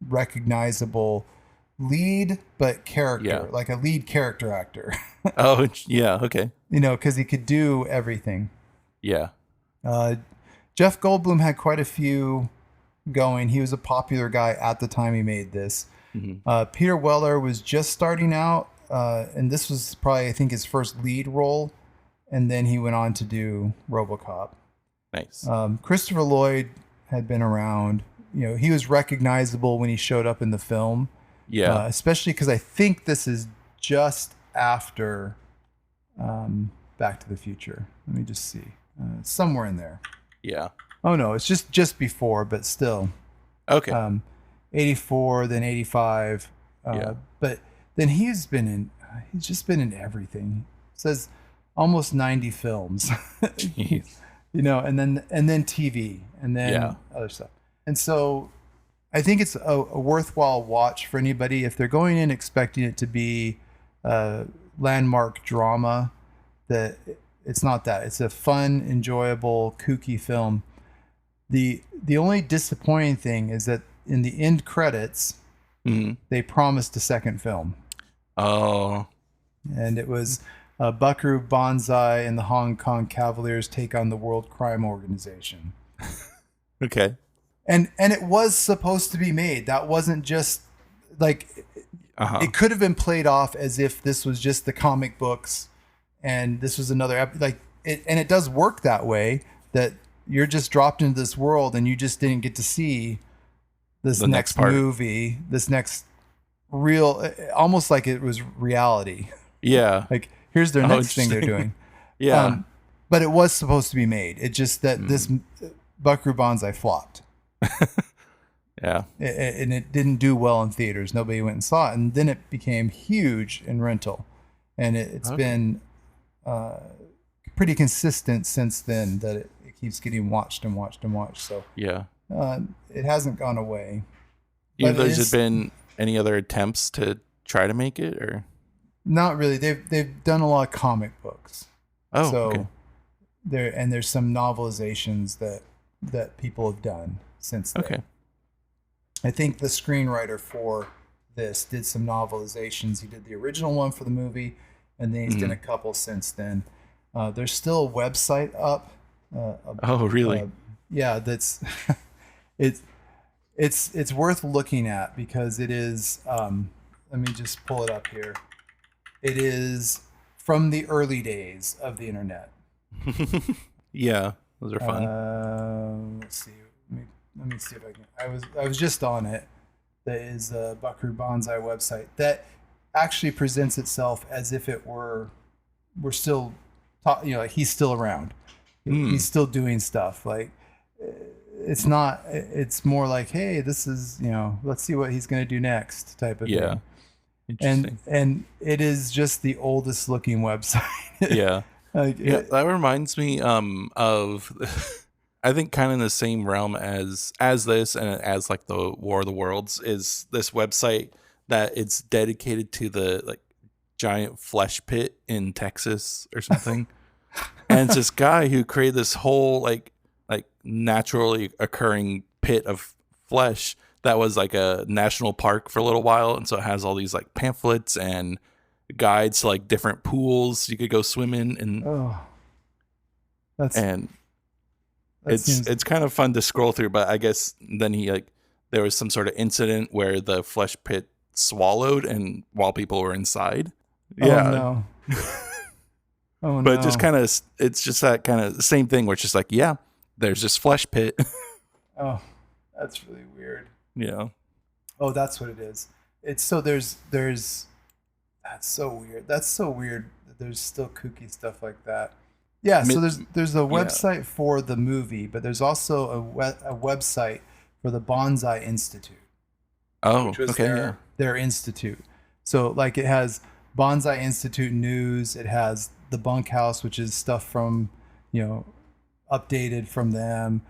recognizable lead, but character, like a lead character actor, Oh, yeah. Okay. because he could do everything. Yeah. Jeff Goldblum had quite a few going. He was a popular guy at the time he made this. Mm-hmm. Peter Weller was just starting out, and this was probably, I think, his first lead role. And then he went on to do RoboCop. Nice. Christopher Lloyd had been around. He was recognizable when he showed up in the film. Yeah. Especially because I think this is just after Back to the Future. Let me just see. Somewhere in there. Yeah. Oh no, it's just before, but still. Okay. 84, then 85. Yeah. But then he's been in he's just been in everything. It says almost 90 films. Jeez. And then TV and then other stuff. And so I think it's a worthwhile watch for anybody if they're going in expecting it to be a landmark drama. That it's not that. It's a fun, enjoyable, kooky film. The only disappointing thing is that in the end credits, they promised a second film. Oh. And it was Buckaroo Banzai and the Hong Kong Cavaliers take on the World Crime Organization. Okay. And it was supposed to be made. That wasn't just like it could have been played off as if this was just the comic books and this was another and it does work that way, that you're just dropped into this world and you just didn't get to see this next movie, this next real, almost like it was reality. Yeah. Like here's their next thing they're doing. Yeah. But it was supposed to be made. It's just that this Buckaroo Banzai flopped. Yeah. And it didn't do well in theaters. Nobody went and saw it. And then it became huge in rental. And it's been pretty consistent since then that it keeps getting watched and watched and watched. So yeah, it hasn't gone away. Have there been any other attempts to try to make it, or not really? They've done a lot of comic books. Oh, so okay. there's some novelizations that people have done since then. Okay. I think the screenwriter for this did some novelizations. He did the original one for the movie, and then he's done a couple since then. There's still a website up. Oh, really? Yeah, that's it's worth looking at because it is. Let me just pull it up here. It is from the early days of the internet. Yeah, those are fun. Let's see. Let me see if I can. I was just on it. That is a Buckaroo Banzai website that actually presents itself as if it we're still, like he's still around. He's still doing stuff. Like it's not. It's more like, hey, this is let's see what he's gonna do next type of thing. And it is just the oldest looking website. Yeah. That reminds me of I think kind of in the same realm as this and as like the War of the Worlds is this website that it's dedicated to the like giant flesh pit in Texas or something. And it's this guy who created this whole like naturally occurring pit of flesh that was like a national park for a little while, and so it has all these like pamphlets and guides to like different pools you could go swim in, and it's kind of fun to scroll through. But I guess then there was some sort of incident where the flesh pit swallowed, and while people were inside, no. But just kind of it's just that kind of same thing where it's just like there's this flesh pit. Oh, that's really weird. Yeah. Oh, that's what it is. It's so there's that's so weird. That's so weird that there's still kooky stuff like that. Yeah, so there's a website for the movie, but there's also a website for the Banzai Institute. Oh, which was okay. Their institute. So like it has Banzai Institute news, it has the Bunkhouse, which is stuff from, updated from them,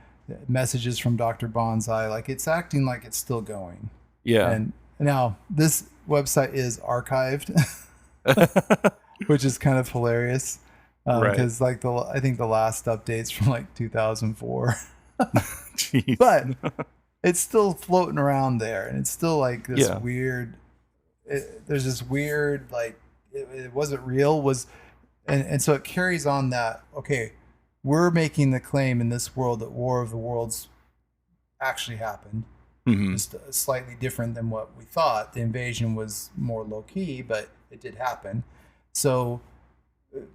messages from Dr. Banzai. Like it's acting like it's still going. Yeah. And now this website is archived, which is kind of hilarious. Because right. I think the last update's from like 2004. Jeez. But it's still floating around there, and it's still like this weird. There's this weird like it wasn't real and so it carries on that. Okay, we're making the claim in this world that War of the Worlds actually happened. Just slightly different than what we thought. The invasion was more low key, but it did happen. So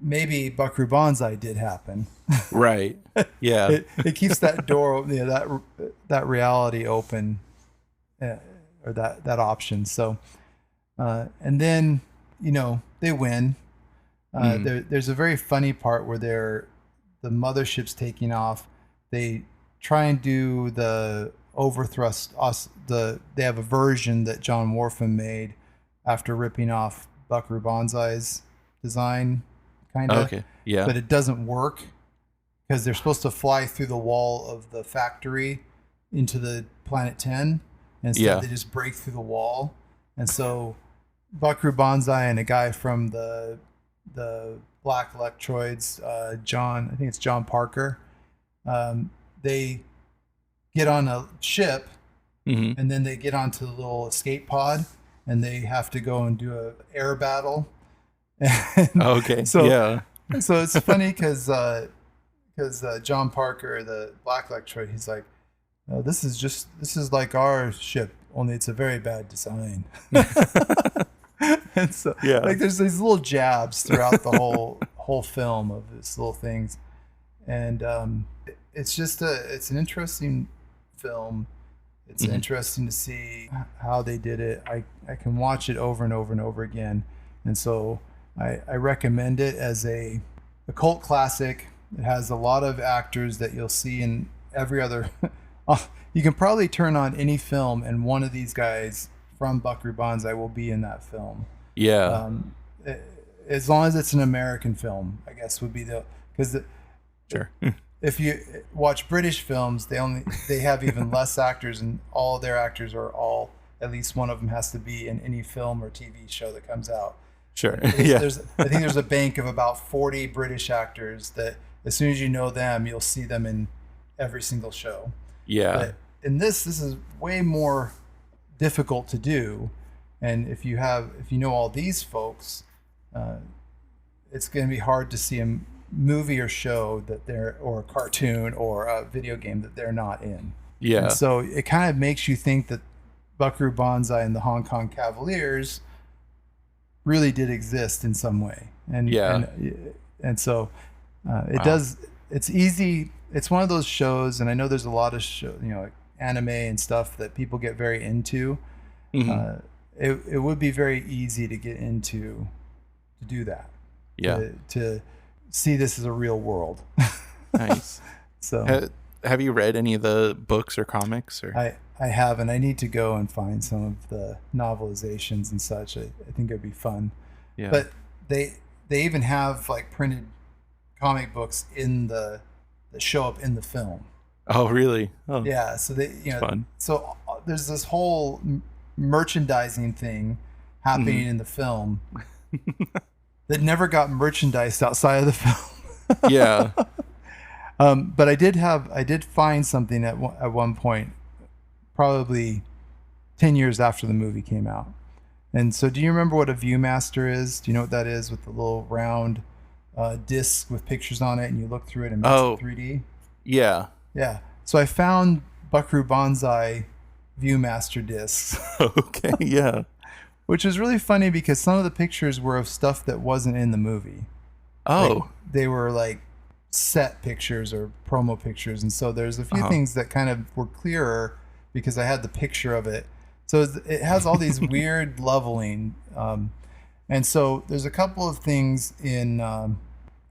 maybe Buckaroo Banzai did happen. Right. Yeah. It keeps that door, that reality open, or that option. So, and then they win. There's a very funny part where the mothership's taking off. They try and do the overthrust. They have a version that John Warfin made after ripping off Buckaroo Banzai's design, kind of. Okay. Yeah. But it doesn't work because they're supposed to fly through the wall of the factory into the Planet 10. And instead, they just break through the wall. And so Buckaroo Banzai and a guy from the Black Electroids, John, I think it's John Parker, they get on a ship, and then they get onto the little escape pod, and they have to go and do a air battle. Okay. So it's funny because John Parker, the Black Electroid, he's like, this is like our ship, only it's a very bad design. And so like there's these little jabs throughout the whole film of these little things, and it's just it's an interesting film. It's interesting to see how they did it. I can watch it over and over and over again, and so I recommend it as a cult classic. It has a lot of actors that you'll see in every other. You can probably turn on any film, and one of these guys from Buckaroo Banzai will be in that film. Yeah. As long as it's an American film, I guess would be because sure. If you watch British films, they have even less actors, and all their actors are all, at least one of them has to be in any film or TV show that comes out. Sure. I think there's a bank of about 40 British actors that as soon as you know them, you'll see them in every single show. Yeah. But in this is way more difficult to do, and if you know all these folks, it's going to be hard to see a movie or show or a cartoon or a video game that they're not in. Yeah. And so it kind of makes you think that Buckaroo Banzai and the Hong Kong Cavaliers really did exist in some way. And so it does. It's easy. It's one of those shows, and I know there's a lot of like anime and stuff that people get very into. It would be very easy to get into to do that. Yeah. To see this as a real world. Nice. So have you read any of the books or comics? Or I haven't. I need to go and find some of the novelizations and such. I think it'd be fun. Yeah. But they even have like printed comic books that show up in the film. Oh, really? Oh. Yeah. So fun. So there's this whole merchandising thing happening in the film that never got merchandised outside of the film. Yeah. But I did find something at one point, probably 10 years after the movie came out. And so do you remember what a Viewmaster is? Do you know what that is, with the little round disc with pictures on it, and you look through it and makes it 3D? Yeah. Yeah. So I found Buckaroo Banzai Viewmaster discs. Okay, yeah. Which is really funny because some of the pictures were of stuff that wasn't in the movie. Oh. Like, they were like set pictures or promo pictures. And so there's a few things that kind of were clearer because I had the picture of it. So it has all these weird leveling. And so there's a couple of things in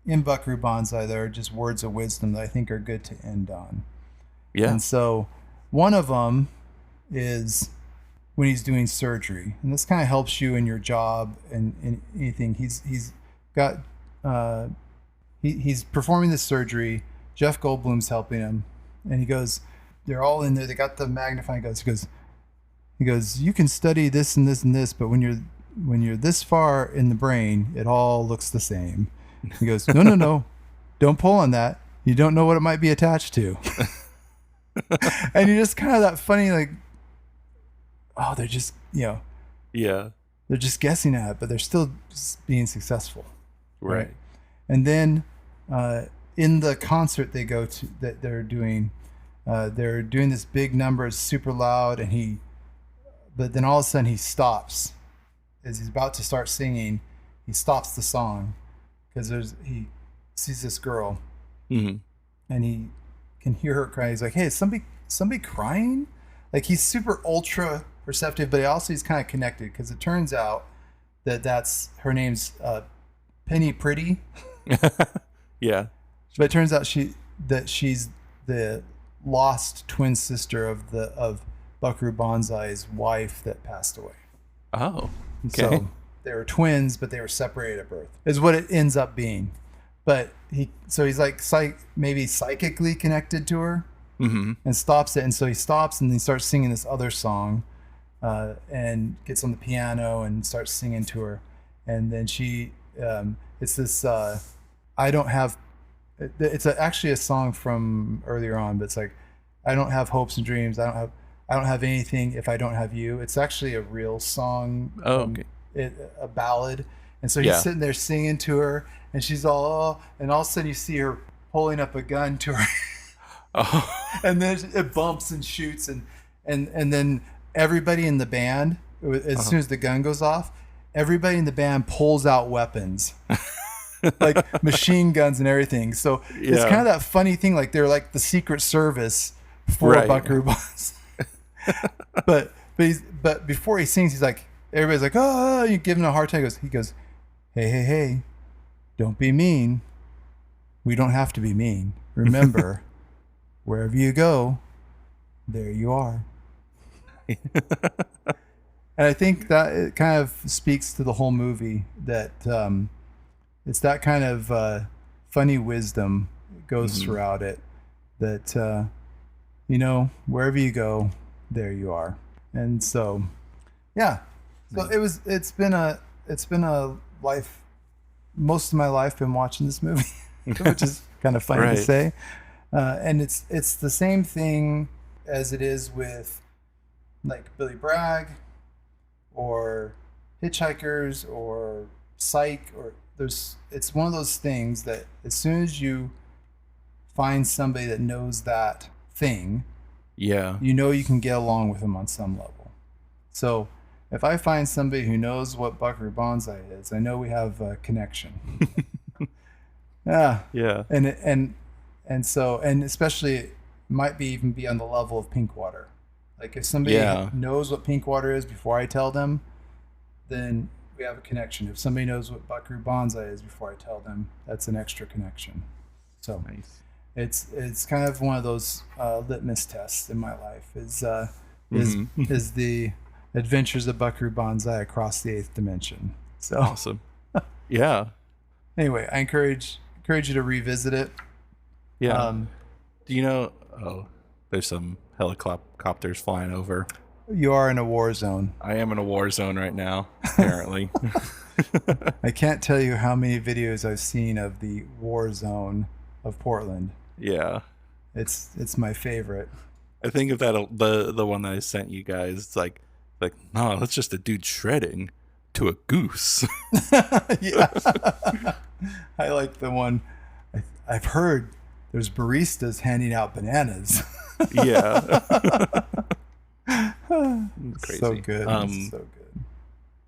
Buckaroo Banzai that are just words of wisdom that I think are good to end on. Yeah. And so one of them is when he's doing surgery, and this kind of helps you in your job and in anything. He's performing this surgery. Jeff Goldblum's helping him, and he goes, they're all in there. They got the magnifying glass. He goes, you can study this and this and this, but when you're this far in the brain, it all looks the same. He goes, no, don't pull on that. You don't know what it might be attached to. And you're just kind of that funny, like, oh, they're just, yeah, they're just guessing at it, but they're still being successful. Right. And then in the concert they go to that they're doing this big number, it's super loud, but then all of a sudden he stops as he's about to start singing. He stops the song because he sees this girl, and he can hear her crying. He's like, hey, is somebody crying? Like, he's super ultra perceptive, but he's kind of connected because it turns out that's her name's Penny Pretty. Yeah. But it turns out she's the lost twin sister of Buckaroo Banzai's wife that passed away. Oh, okay. So they were twins, but they were separated at birth. Is what it ends up being. But he's like maybe psychically connected to her, and stops it. And so he stops and he starts singing this other song, and gets on the piano and starts singing to her. And then it's this, I don't have, it's actually a song from earlier on, but it's like, I don't have hopes and dreams. I don't have anything if I don't have you. It's actually a real song. Okay. A ballad. And so he's sitting there singing to her, and she's all, and all of a sudden you see her pulling up a gun to her. And then it bumps and shoots, and then everybody in the band, as soon as the gun goes off, everybody in the band pulls out weapons. Like machine guns and everything. So it's kind of that funny thing, like they're like the Secret Service for Buckaroo Banzai. but before he sings, he's like, everybody's like, oh, you give him a hard time. He goes, hey, don't be mean. We don't have to be mean. Remember, wherever you go, there you are. And I think that it kind of speaks to the whole movie, that it's that kind of funny wisdom goes throughout it, that wherever you go, there you are. And so, yeah. So it's been a life. Most of my life been watching this movie, which is kind of funny to say. And it's the same thing as it is with like Billy Bragg or Hitchhikers or Psych, or it's one of those things that as soon as you find somebody that knows that thing, you can get along with them on some level. So if I find somebody who knows what Buckaroo Banzai is, I know we have a connection. Yeah. And so especially it might even be on the level of Pinkwater. Like if somebody knows what Pinkwater is before I tell them, then we have a connection. If somebody knows what Buckaroo Banzai is before I tell them, that's an extra connection. So nice. It's kind of one of those litmus tests in my life. Is the Adventures of Buckaroo Banzai across the eighth dimension. So awesome. Yeah. Anyway, I encourage you to revisit it. Yeah. Do you know? Oh, there's some helicopters flying over. You are in a war zone. I am in a war zone right now, apparently. I can't tell you how many videos I've seen of the war zone of Portland. Yeah. It's my favorite. I think of that the one that I sent you guys. It's like no, that's just a dude shredding to a goose. Yeah. I like the one. I've heard there's baristas handing out bananas. Yeah. Crazy. So good. So good.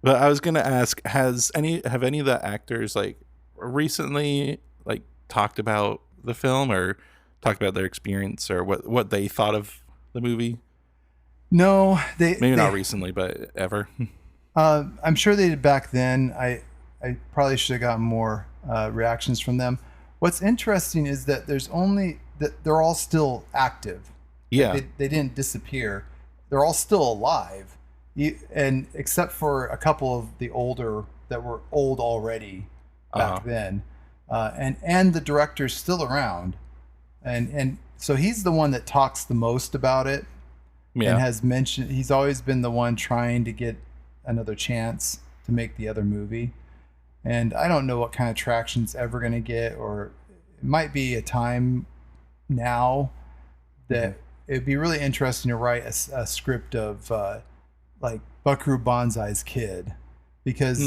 But I was gonna ask, have any of the actors like recently like talked about the film or talked about their experience or what they thought of the movie? No, maybe not recently, but ever. I'm sure they did back then. I probably should have gotten more reactions from them. What's interesting is that they're all still active. Yeah, like they didn't disappear. They're all still alive, and except for a couple of the older that were old already back then, and the director's still around, and so he's the one that talks the most about it. Yeah. And has mentioned he's always been the one trying to get another chance to make the other movie. And I don't know what kind of traction it's ever going to get, or it might be a time now that it'd be really interesting to write a script of like Buckaroo Banzai's kid, because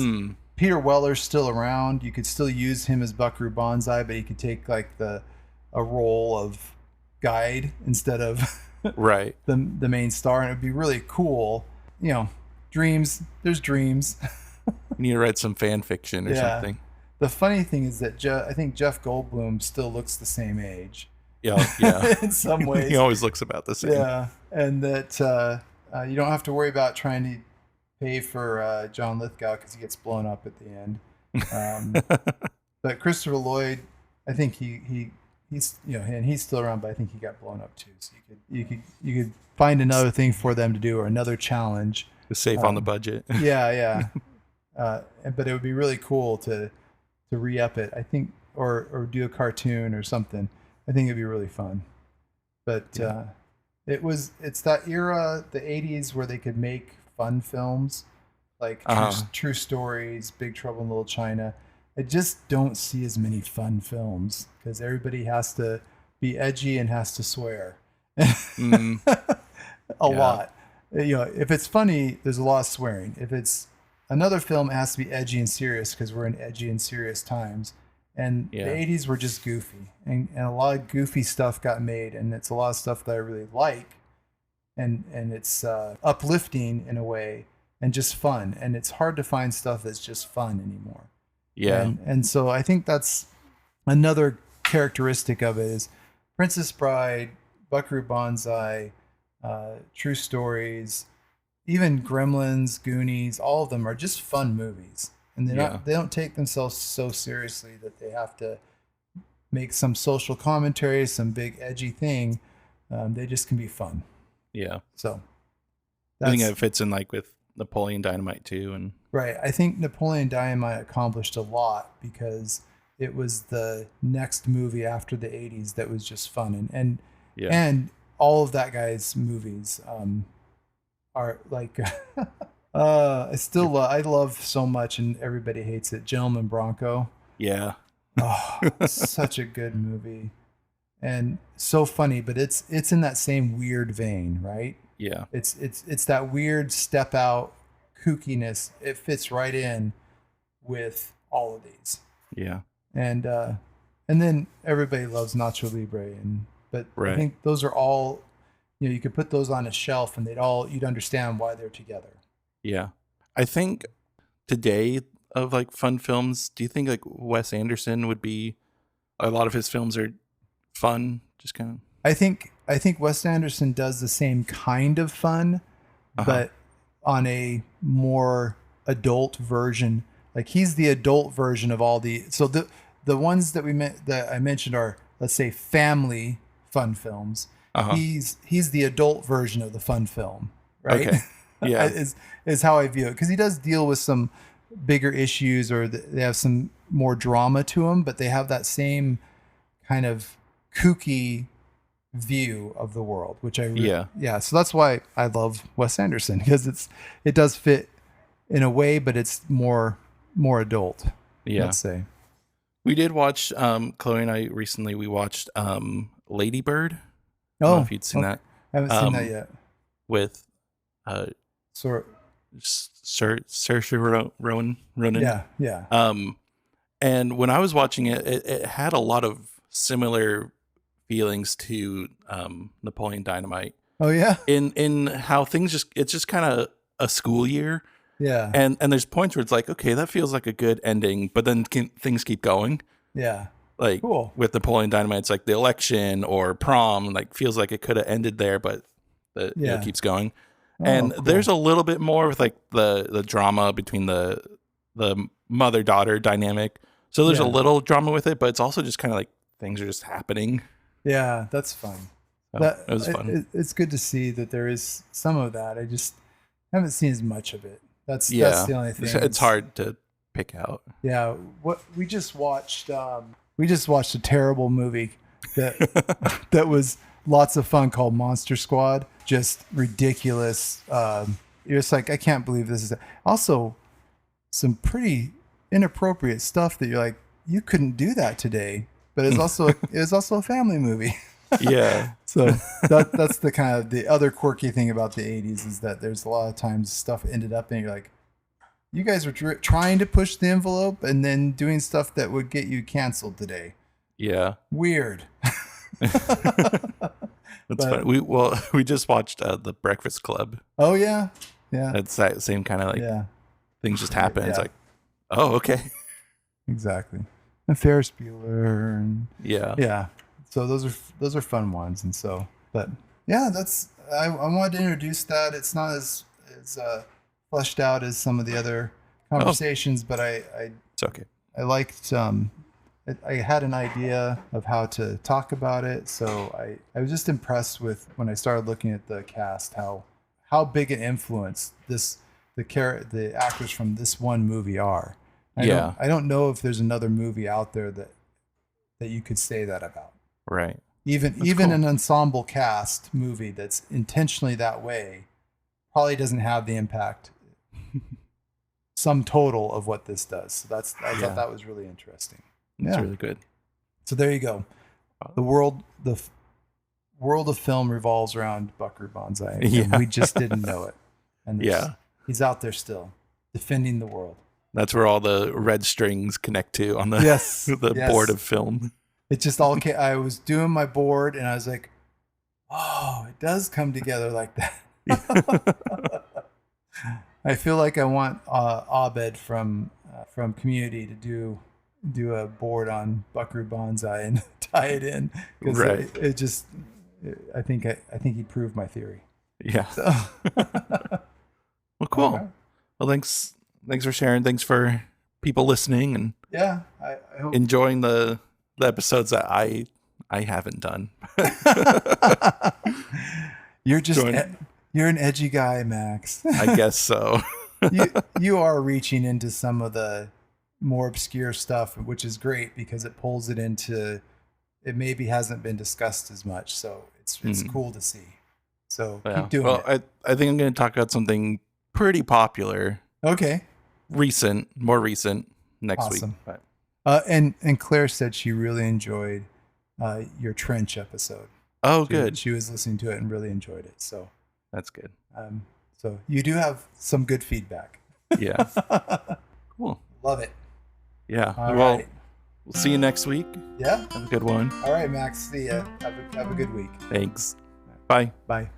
Peter Weller's still around. You could still use him as Buckaroo Banzai, but he could take like a role of guide instead of right the main star, and it'd be really cool. Dreams. There's dreams. You need to write some fan fiction or something. The funny thing is that I think Jeff Goldblum still looks the same age. Yeah. In some ways, he always looks about the same. Yeah, and that you don't have to worry about trying to pay for John Lithgow because he gets blown up at the end. But Christopher Lloyd, I think he's and he's still around, but I think he got blown up too. So you could find another thing for them to do, or another challenge. To save on the budget. Yeah. But it would be really cool to re-up it. I think, or do a cartoon or something. I think it'd be really fun. But Yeah. it's that era, the '80s, where they could make fun films like Uh-huh. True Stories, Big Trouble in Little China. I just don't see as many fun films because everybody has to be edgy and has to swear Mm, a yeah. lot. If it's funny, there's a lot of swearing. If it's another film, it has to be edgy and serious because we're in edgy and serious times. And the Yeah. '80s were just goofy, and a lot of goofy stuff got made, and it's a lot of stuff that I really like, and it's uplifting in a way, and just fun. And it's hard to find stuff that's just fun anymore. Yeah. And so I think that's another characteristic of it is Princess Bride, Buckaroo Banzai, True Stories, even Gremlins, Goonies, all of them are just fun movies, and Yeah. they don't take themselves so seriously that they have to make some social commentary, some big edgy thing. They just can be fun. Yeah. So I think that's it fits in like with Napoleon Dynamite too, and right. I think Napoleon Dynamite accomplished a lot because it was the next movie after the '80s that was just fun, yeah. and all of that guy's movies are like I love so much, and everybody hates it. Gentleman Bronco. Yeah. Oh, such a good movie and so funny, but it's in that same weird vein, right? Yeah. It's that weird step out kookiness. It fits right in with all of these, Yeah. and uh, and then everybody loves Nacho Libre, but I Right. think those are all, you could put those on a shelf, and you'd understand why they're together. Yeah. I think today of like fun films, do you think like Wes Anderson would be a lot of his films are fun? Just kind of I think Wes Anderson does the same kind of fun, uh-huh. but on a more adult version. Like he's the adult version of all the ones that I mentioned are, let's say, family fun films. Uh-huh. He's the adult version of the fun film, right? Okay. Yeah. is how I view it, because he does deal with some bigger issues, or they have some more drama to them, but they have that same kind of kooky view of the world, which Yeah. yeah. So that's why I love Wes Anderson, because it does fit in a way, but it's more adult. Yeah. Let's say. We did watch Chloe and I recently we watched Lady Bird. I don't know Oh, if you'd seen okay. that. I haven't seen that yet. With uh So Saoirse Ronan. yeah, yeah. And when I was watching it, it had a lot of similar feelings to Napoleon Dynamite Oh yeah, in how things it's just kind of a school year, yeah, and there's points where it's like, okay, that feels like a good ending, but then things keep going. yeah. Like Cool. with Napoleon Dynamite, it's like the election or prom, like feels like it could have ended there, but Yeah. keeps going. Oh, And cool. there's a little bit more with like the drama between the mother daughter dynamic. So there's a Yeah. little drama with it, but it's also just kind of like things are just happening. Yeah, that's fun. So it was fun. It's good to see that there is some of that. I just haven't seen as much of it. That's Yeah, the only thing. it's hard to pick out. Yeah, what we just watched. We just watched a terrible movie that that was lots of fun, called Monster Squad. Just ridiculous. You're just like, I can't believe this is. Also, some pretty inappropriate stuff that you're like, you couldn't do that today. But it's also a family movie. Yeah, So that's the kind of the other quirky thing about the '80s, is that there's a lot of times stuff ended up and you're like, you guys were trying to push the envelope and then doing stuff that would get you canceled today. yeah. Weird. That's But- fun. We just watched The Breakfast Club. Oh yeah, yeah, It's that same kind of like yeah, things just happen. It's Yeah. like, oh, okay. exactly. And Ferris Bueller, and Yeah. yeah. So those are fun ones, and so, but yeah, I wanted to introduce that. It's not as fleshed out as some of the other conversations, but It's okay. I liked I had an idea of how to talk about it, so I was just impressed with, when I started looking at the cast, how big an influence this the actors from this one movie are. Yeah. I don't know if there's another movie out there that you could say that about. Right. Even cool. an ensemble cast movie that's intentionally that way probably doesn't have the impact sum total of what this does. So I thought that was really interesting. That's really good. So there you go. The world of film revolves around Buckaroo Banzai. And we just didn't know it. And he's out there still defending the world. That's where all the red strings connect to on the board of film. It just all came. I was doing my board and I was like, oh, it does come together like that. I feel like I want Abed from Community to do a board on Buckaroo Banzai and tie it in, because I think he proved my theory. Yeah. So. Well, cool. Right. Well, thanks for sharing. Thanks for people listening and I hope enjoying the episodes that I haven't done. You're just you're an edgy guy, Max. I guess so. you are reaching into some of the more obscure stuff, which is great because it pulls it into, it maybe hasn't been discussed as much, so it's cool to see. So keep doing it. I think I'm going to talk about something pretty popular. Okay. More recent next week. But. And Claire said she really enjoyed your trench episode. Oh, good. She was listening to it and really enjoyed it. So that's good. So you do have some good feedback. Yeah. Cool. Love it. Yeah. All right. We'll see you next week. Yeah. Have a good one. All right, Max. See ya. Have a good week. Thanks. Bye. Bye.